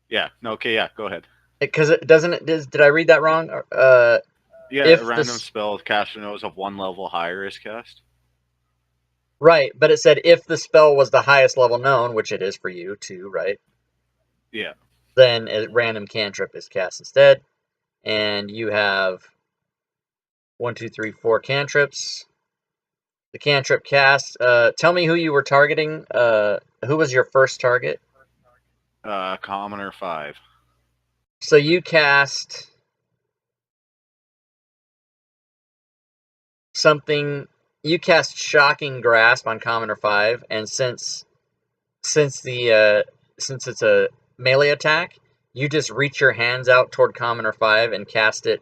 yeah, no, okay, yeah, go ahead. Because it doesn't. Did I read that wrong? Yeah, If a random this spell the caster knows of one level higher is cast. right, but it said if the spell was the highest level known, which it is for you too, right? Yeah. Then a random cantrip is cast instead, and you have 1, 2, 3, 4 cantrips. The cantrip cast. Tell me who you were targeting. Who was your first target? Commoner 5. So you cast something. You cast Shocking Grasp on Commoner 5, and since it's a melee attack, you just reach your hands out toward Commoner 5 and cast it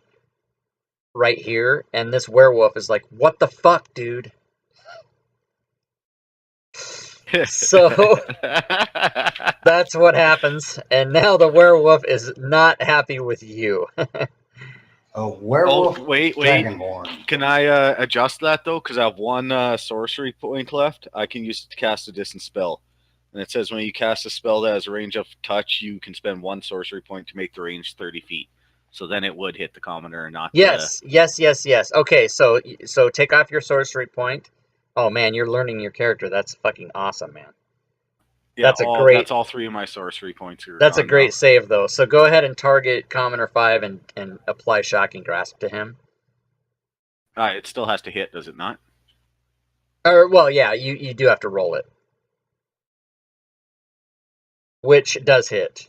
right here. And this werewolf is like, "What the fuck, dude?" So that's what happens. And now the werewolf is not happy with you. A Oh, werewolf wait. dragonborn. Can I adjust that, though? Because I have one sorcery point left. I can use it to cast a distance spell. And it says when you cast a spell that has a range of touch, you can spend one sorcery point to make the range 30 feet. So then it would hit the commoner and not the... Yes. Okay, so take off your sorcery point. Oh man, you're learning your character. That's fucking awesome, man. Yeah, That's a great all 3 of my sorcery points are That's a gone now. great save though. So go ahead and target Commoner 5 and apply Shocking Grasp to him. It still has to hit, does it not? Or well, yeah, you do have to roll it. Which does hit.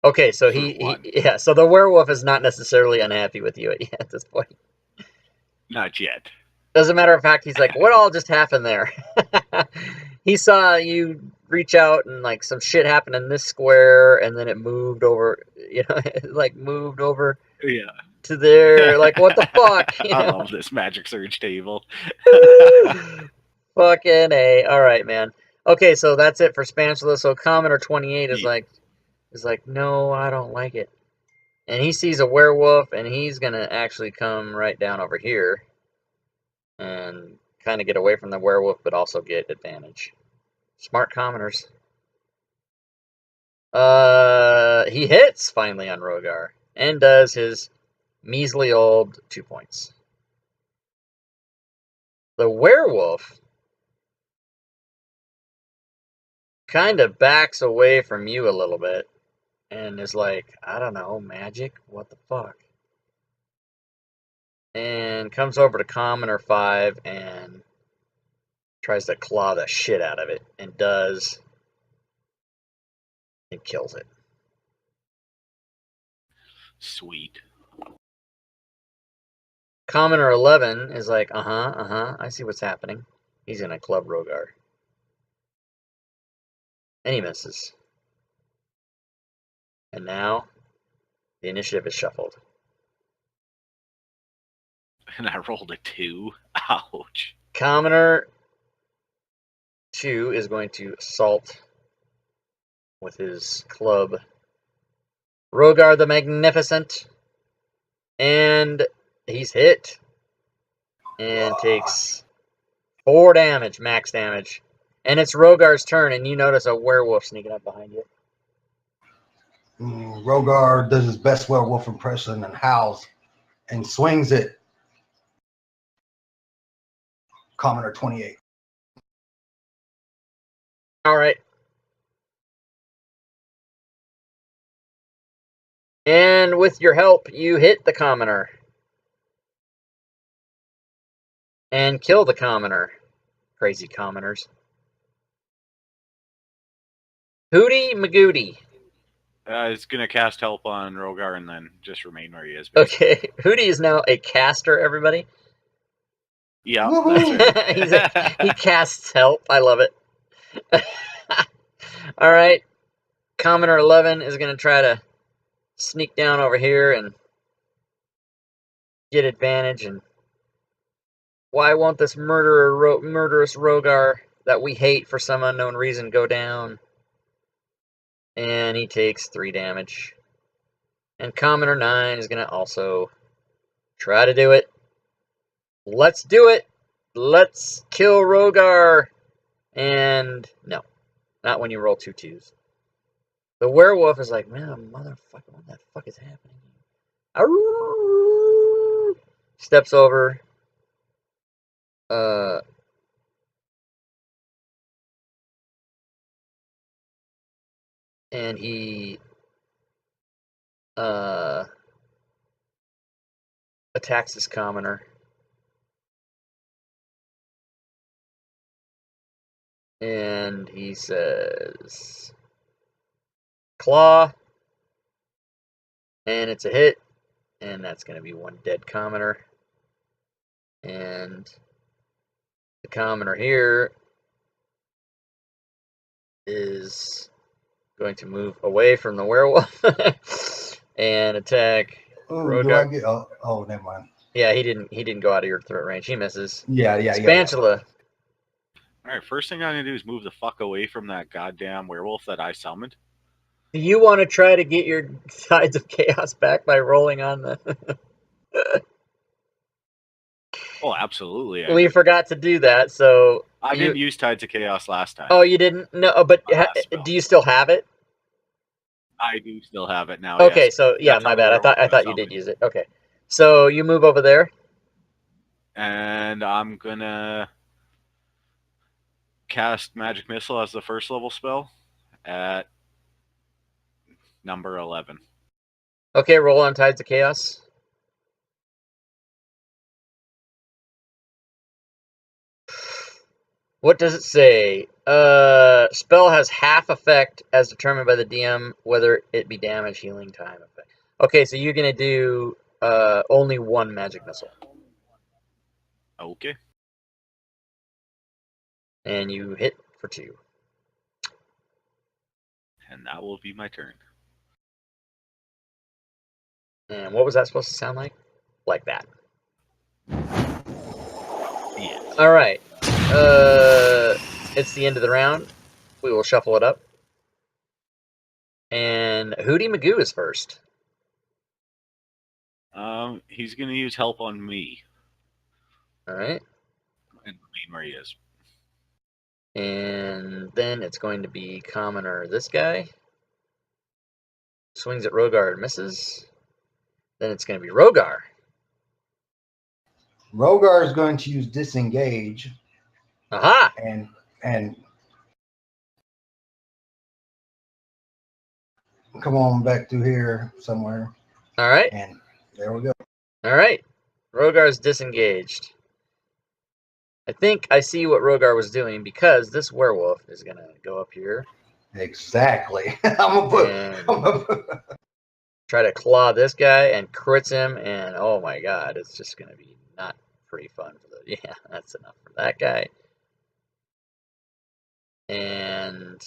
Okay, so so the werewolf is not necessarily unhappy with you at this point. Not yet. As a matter of fact, he's like, "What all just happened there?" He saw you reach out and like some shit happened in this square, and then it moved over. It like moved over Yeah. to there. Like, what the fuck? I love this Magic Surge table. Fucking A. All right, man. Okay, so that's it for Spatula. So Commoner 28 is like, no, I don't like it. And he sees a werewolf, and he's gonna actually come right down over here and kind of get away from the werewolf, but also get advantage. Smart commoners. He hits finally on Rogar and does his measly old 2 points. The werewolf kind of backs away from you a little bit and is like, I don't know, magic? What the fuck? And comes over to Commoner 5 and tries to claw the shit out of it and does and kills it. Sweet. Commoner 11 is like, I see what's happening. He's gonna club Rogar. And he misses. And now the initiative is shuffled. And I rolled a 2. Ouch. Commoner 2 is going to assault with his club Rogar the Magnificent. And he's hit. And takes 4 damage, max damage. And it's Rogar's turn, and you notice a werewolf sneaking up behind you. Rogar does his best werewolf impression and howls and swings it. Commoner 28. All right. And with your help, you hit the commoner. And kill the commoner. Crazy commoners. Hootie Magootie. It's going to cast help on Rogar and then just remain where he is. Basically. Okay, Hootie is now a caster, everybody. Yeah, that's right. He casts help. I love it. All right. Commoner 11 is going to try to sneak down over here and get advantage. And why won't this murderous Rogar that we hate for some unknown reason go down? And he takes 3 damage. And Commoner 9 is going to also try to do it. Let's do it. Let's kill Rogar. And no, not when you roll 2 2s. The werewolf is like, man, motherfucker, what the fuck is happening? Arrgh! Steps over. And he attacks his commoner. And he says, claw. And it's a hit. And that's going to be 1 dead commoner. And the commoner here is going to move away from the werewolf and attack. Ooh, do I get? Oh, never mind. Yeah, he didn't go out of your threat range. He misses. Yeah. Spatula. All right, first thing I'm going to do is move the fuck away from that goddamn werewolf that I summoned. Do you want to try to get your Tides of Chaos back by rolling on the... Oh, absolutely. We forgot to do that, so... I didn't use Tides of Chaos last time. Oh, you didn't? No, but do you still have it? I do still have it now. Okay, yes. so yeah, my bad. I thought you did use it. Okay, so you move over there, and I'm gonna cast Magic Missile as the first level spell at number 11. Okay, roll on Tides of Chaos. What does it say? Spell has half effect as determined by the DM, whether it be damage, healing, time effect. Okay, so you're gonna do only 1 magic missile. Okay. And you hit for 2. And that will be my turn. And what was that supposed to sound like? Like that. Yes. All right. It's the end of the round. We will shuffle it up. And Hootie Magoo is first. He's gonna use help on me. All right. And remain where he is. And then it's going to be commoner this guy. Swings at Rogar and misses. Then it's going to be Rogar. Rogar is going to use disengage. Aha! And come on back through here somewhere. All right. And there we go. All right. Rogar's disengaged. I think I see what Rogar was doing because this werewolf is going to go up here. Exactly. I'm gonna put try to claw this guy and crits him, and oh my god, it's just going to be not pretty fun for the... Yeah, that's enough for that guy. And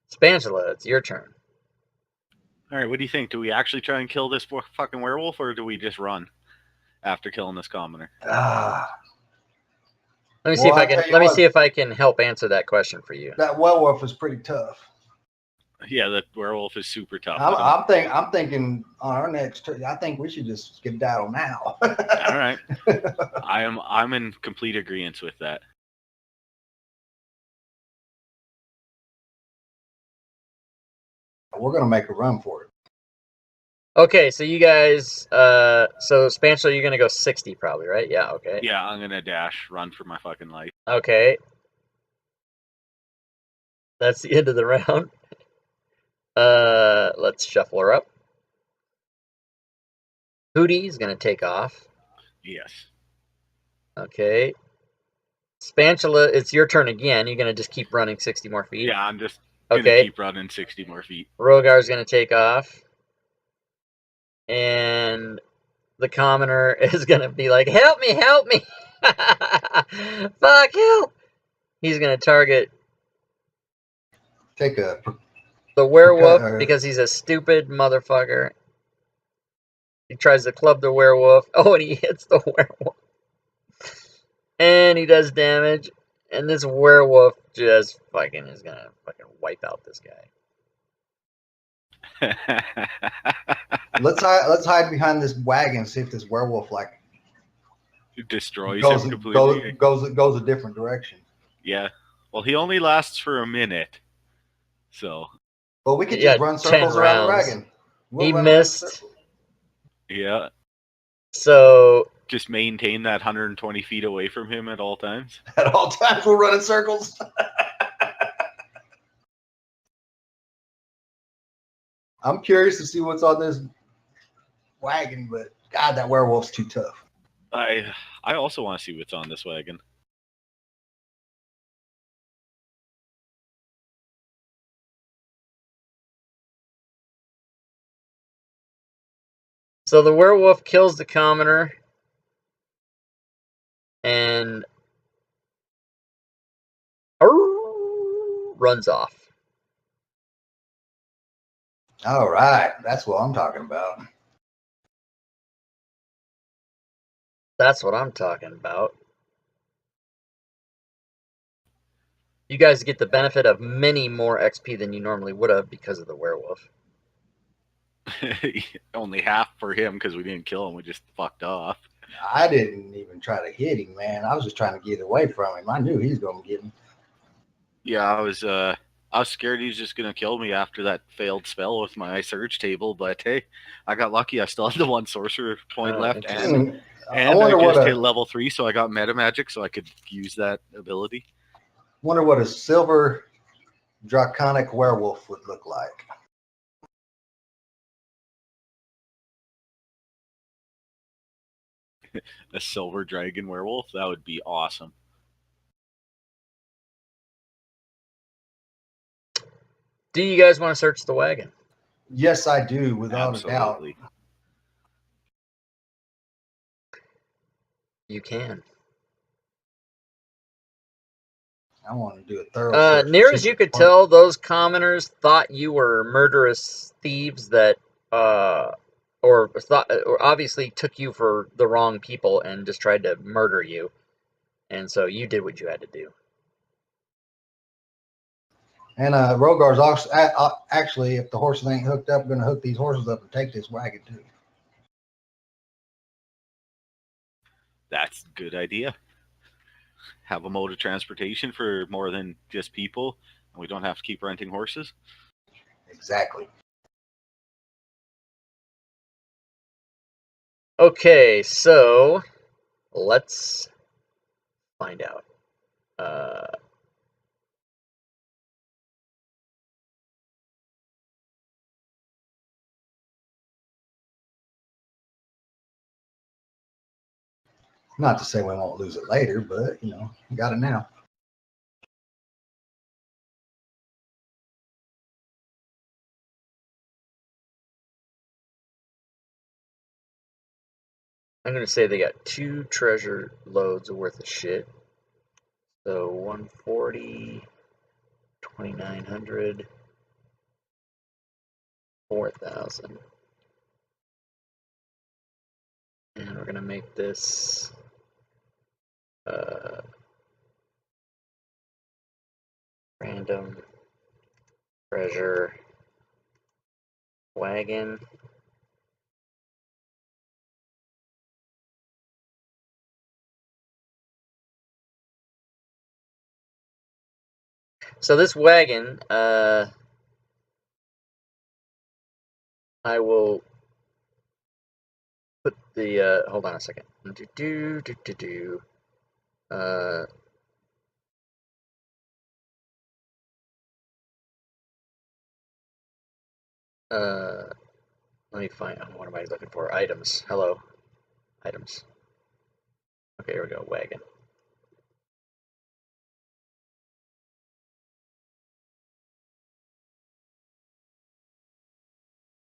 Spatula, it's your turn. All right, what do you think? Do we actually try and kill this fucking werewolf, or do we just run after killing this commoner? Let me see if I can. Let me see if I can help answer that question for you. That werewolf is pretty tough. Yeah, the werewolf is super tough. I'm thinking on our next trip, I think we should just skedaddle now. All right. I'm in complete agreement with that. We're gonna make a run for it. Okay, so you guys, so Spanchel, you're gonna go 60 probably, right? Yeah, okay. Yeah, I'm gonna run for my fucking life. Okay. That's the end of the round. Let's shuffle her up. Hootie's gonna take off. Yes. Okay. Spatula, it's your turn again. You're gonna just keep running 60 more feet. Yeah, I'm just gonna keep running 60 more feet. Rogar's gonna take off. And the commoner is gonna be like, help me, help me. Fuck, help. He's gonna target the werewolf because he's a stupid motherfucker. He tries to club the werewolf. Oh, and he hits the werewolf. And he does damage. And this werewolf just fucking is gonna fucking wipe out this guy. Let's hide behind this wagon and see if this werewolf like destroys him completely. Goes a different direction. Yeah. Well, he only lasts for a minute. So. Well, we could just run circles around the wagon. He missed. Yeah. So just maintain that 120 feet away from him at all times. At all times, we're running circles. I'm curious to see what's on this wagon, but God, that werewolf's too tough. I also want to see what's on this wagon. So the werewolf kills the commoner and runs off. All right, that's what I'm talking about. That's what I'm talking about. You guys get the benefit of many more XP than you normally would have because of the werewolf. Only half for him because we didn't kill him. We just fucked off. I didn't even try to hit him, man. I was just trying to get away from him. I knew he was going to get me. Yeah, I was scared he was just going to kill me after that failed spell with my surge table, but hey, I got lucky. I still had the one sorcerer point left, and I just hit level 3, so I got meta magic, so I could use that ability. Wonder what a silver draconic werewolf would look like. A silver dragon werewolf? That would be awesome. Do you guys want to search the wagon? Yes, I do, without a doubt. You can. I want to do a thorough search. Near as you could tell, those commoners thought you were murderous thieves that, or obviously took you for the wrong people and just tried to murder you. And so you did what you had to do. And Rogar's actually, if the horses ain't hooked up, going to hook these horses up and take this wagon too. That's a good idea. Have a mode of transportation for more than just people, and we don't have to keep renting horses. Exactly. Okay, so let's find out. Not to say we won't lose it later, but, you got it now. I'm going to say they got 2 treasure loads worth of shit. So 140, 2,900, 4,000. And we're going to make this random treasure Wagon. So this wagon, I will put the, hold on a second. Uh, let me find, what am I looking for? Items. Hello. Items. Okay, here we go. Wagon.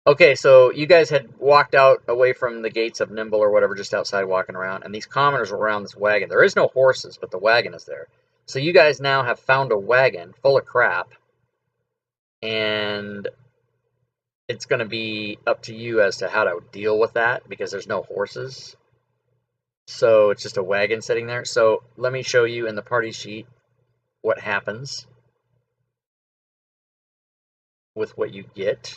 Okay, so you guys had walked out away from the gates of Nimble or whatever, just outside walking around, and these commoners were around this wagon. There is no horses, but the wagon is there. So you guys now have found a wagon full of crap, and it's going to be up to you as to how to deal with that because there's no horses. So it's just a wagon sitting there. So let me show you in the party sheet what happens with what you get.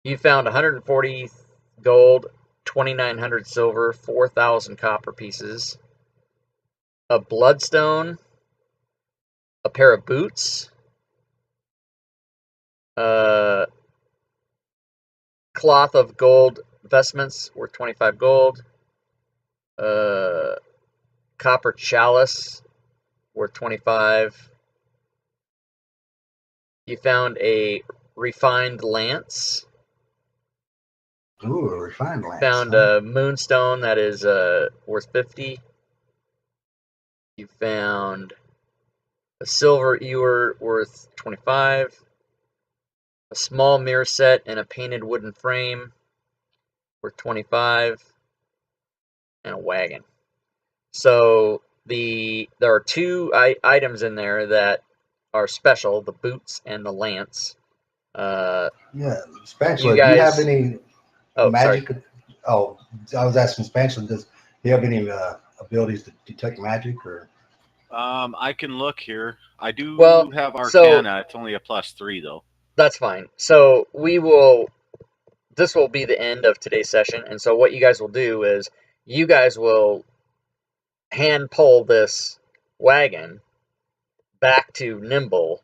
You found 140 gold, 2,900 silver, 4,000 copper pieces, a bloodstone, a pair of boots, cloth of gold vestments worth 25 gold, copper chalice worth 25. You found a refined lance. Ooh, a refined lance. Found a moonstone that is worth 50. You found a silver ewer worth 25. A small mirror set and a painted wooden frame worth 25. And a wagon. So there are two items in there that are special: the boots and the lance. Yeah, Spatula. You Do you have guys. any Oh, magic? sorry. Oh, I was asking Spatula. Do you have any abilities to detect magic or? I can look here. I do Well, have so Arcana. It's only a +3 though. that's fine. So this will be the end of today's session. And so what you guys will do is you guys will hand pull this wagon back to Nimble,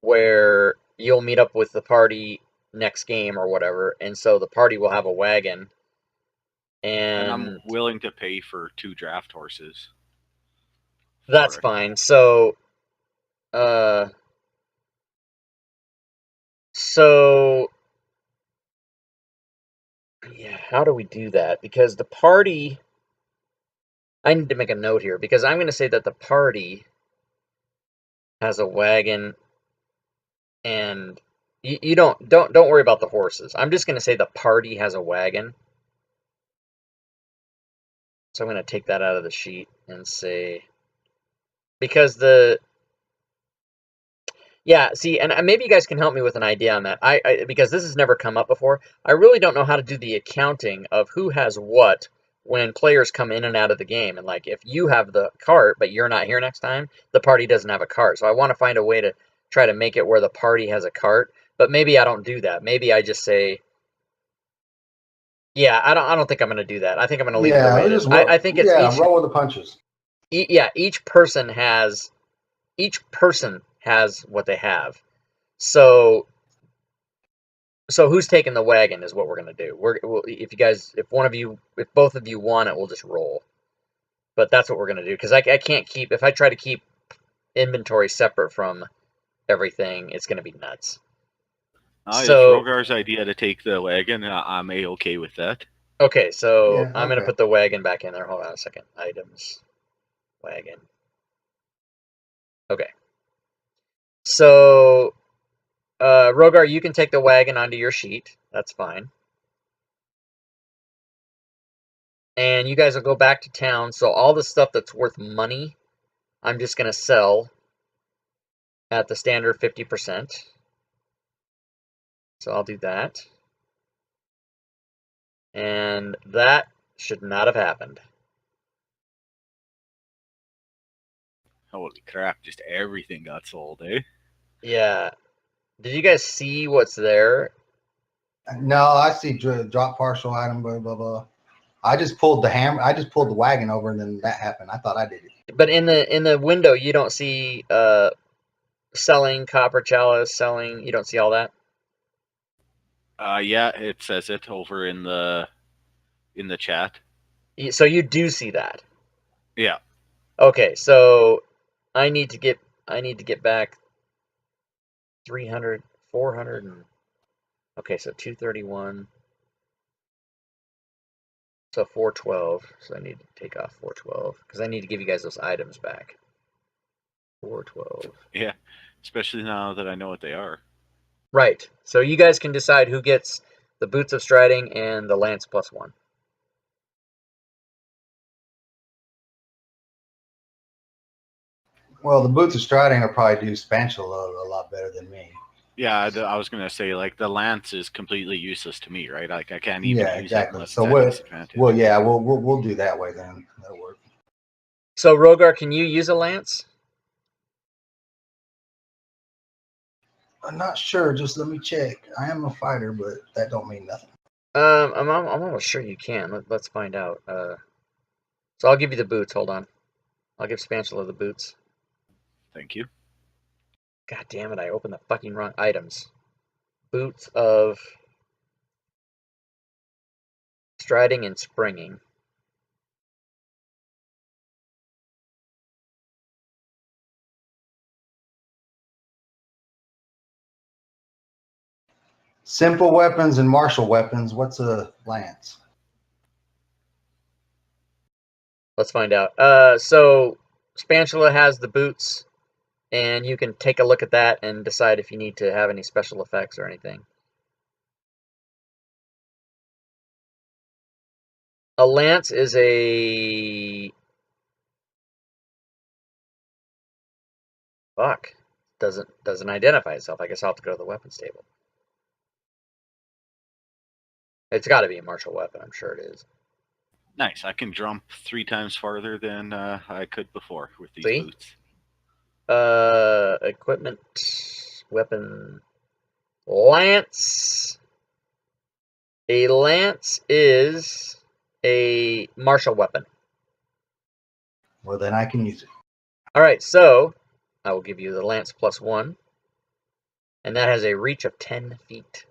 where you'll meet up with the party next game or whatever. And so the party will have a wagon. And I'm And willing to pay for 2 draft horses. that's fine. So, yeah, how do we do that? Because the party, I need to make a note here because I'm going to say that the party has a wagon, and you don't worry about the horses. I'm just going to say the party has a wagon. So I'm going to take that out of the sheet and say, because yeah, see, and maybe you guys can help me with an idea on that. Because this has never come up before. I really don't know how to do the accounting of who has what when players come in and out of the game. And like, if you have the cart but you're not here next time, the party doesn't have a cart. So I want to find a way to try to make it where the party has a cart. But maybe I don't do that. Maybe I just say, yeah, I don't think I'm going to do that. I think I'm going to leave it the way it is. I think it's roll with the punches. Each person has what they have. So who's taking the wagon is what we're gonna do. If both of you want it, we'll just roll. But that's what we're gonna do because I can't keep, if I try to keep inventory separate from everything, it's gonna be nuts. It's So Rogar's idea to take the wagon. I'm okay with that. okay, so Yeah, I'm gonna okay. put the wagon back in there. Hold on a second. Items, wagon. Okay. So Rogar, you can take the wagon onto your sheet. That's fine. And you guys will go back to town. So all the stuff that's worth money, I'm just going to sell at the standard 50%. So I'll do that. And that should not have happened. Holy crap, just everything got sold, eh? Yeah. Did you guys see what's there? No, I see drop partial item, blah, blah, blah. I just pulled the hammer. I just pulled the wagon over, and then that happened. I thought I did it. But in the window, you don't see selling copper chalice, selling. You don't see all that. Yeah, it says it over in the chat. So you do see that. Yeah. Okay, so I need to get back 300, 400, and okay, so 231. So 412. So I need to take off 412 because I need to give you guys those items back. 412. Yeah, especially now that I know what they are. Right. So you guys can decide who gets the boots of striding and the lance +1. Well, the boots of striding will probably do Spatula a lot better than me. Yeah, I was gonna say, like, the lance is completely useless to me, right? Like, I can't even use exactly. it unless So it's at disadvantage. well, yeah, we'll do that way then. That'll work. So Rogar, can you use a lance? I'm not sure. Just let me check. I am a fighter, but that don't mean nothing. I'm almost sure you can. Let's find out. So I'll give you the boots. Hold on. I'll give Spatula the boots. Thank you. God damn it! I opened the fucking wrong items. Boots of striding and springing. Simple weapons and martial weapons. What's a lance? Let's find out. So Spatula has the boots, and you can take a look at that and decide if you need to have any special effects or anything. A lance is a... Fuck. Doesn't identify itself. I guess I'll have to go to the weapons table. It's got to be a martial weapon. I'm sure it is. Nice. I can jump 3 times farther than I could before with these See? boots. Equipment, weapon, lance. A lance is a martial weapon. Well, then I can use it. All right, so I will give you the lance +1, and that has a reach of 10 feet.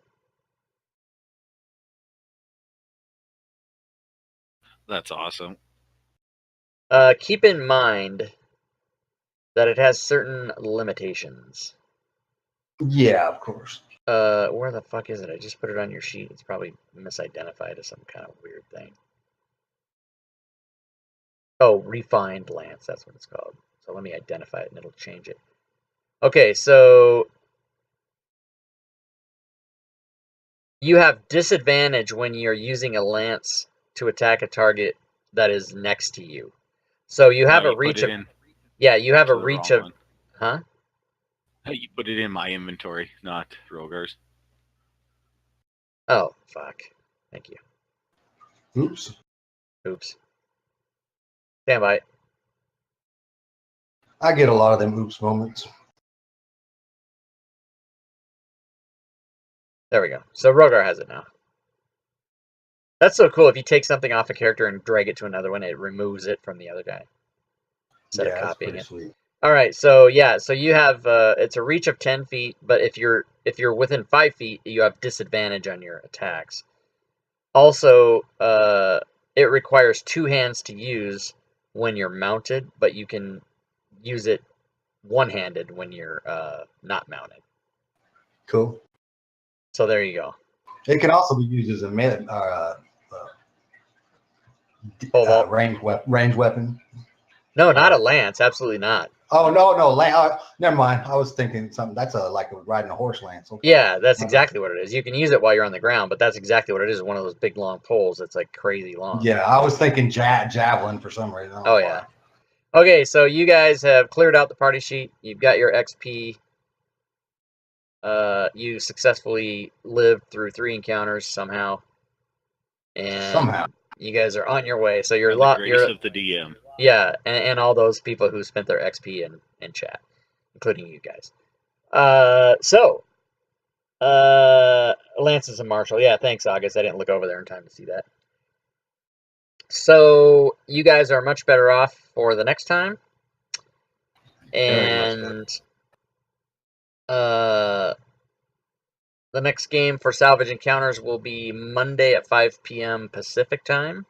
That's awesome. Keep in mind that it has certain limitations. Yeah, of course. Where the fuck is it? I just put it on your sheet. It's probably misidentified as some kind of weird thing. Oh, refined lance. That's what it's called. So let me identify it and it'll change it. Okay, so you have disadvantage when you're using a lance to attack a target that is next to you. So you have a reach of... Yeah, you have a reach of... Huh? You put it in my inventory, not Rogar's. Oh, fuck. Thank you. Oops. Oops. Stand by. I get a lot of them oops moments. There we go. So Rogar has it now. That's so cool. If you take something off a character and drag it to another one, it removes it from the other guy instead of copying it. Sweet. All right, so yeah, so you have it's a reach of 10 feet, but if you're within 5 feet, you have disadvantage on your attacks. Also, it requires 2 hands to use when you're mounted, but you can use it one-handed when you're not mounted. Cool. So there you go. It can also be used as a range weapon. No, not a lance. Absolutely not. Oh no, never mind. I was thinking something. That's like riding a horse lance. Okay. Yeah, that's exactly what it is. You can use it while you're on the ground, but that's exactly what it is. One of those big long poles that's like crazy long. Yeah, I was thinking javelin for some reason. Oh yeah. Okay, so you guys have cleared out the party sheet. You've got your XP. You successfully lived through 3 encounters somehow, and you guys are on your way. So you're the grace of the DM. Yeah, and all those people who spent their XP in chat, including you guys. So, Lance is a marshal. Yeah, thanks, August. I didn't look over there in time to see that. So, you guys are much better off for the next time. Very much better. And the next game for Salvage Encounters will be Monday at 5 p.m. Pacific time.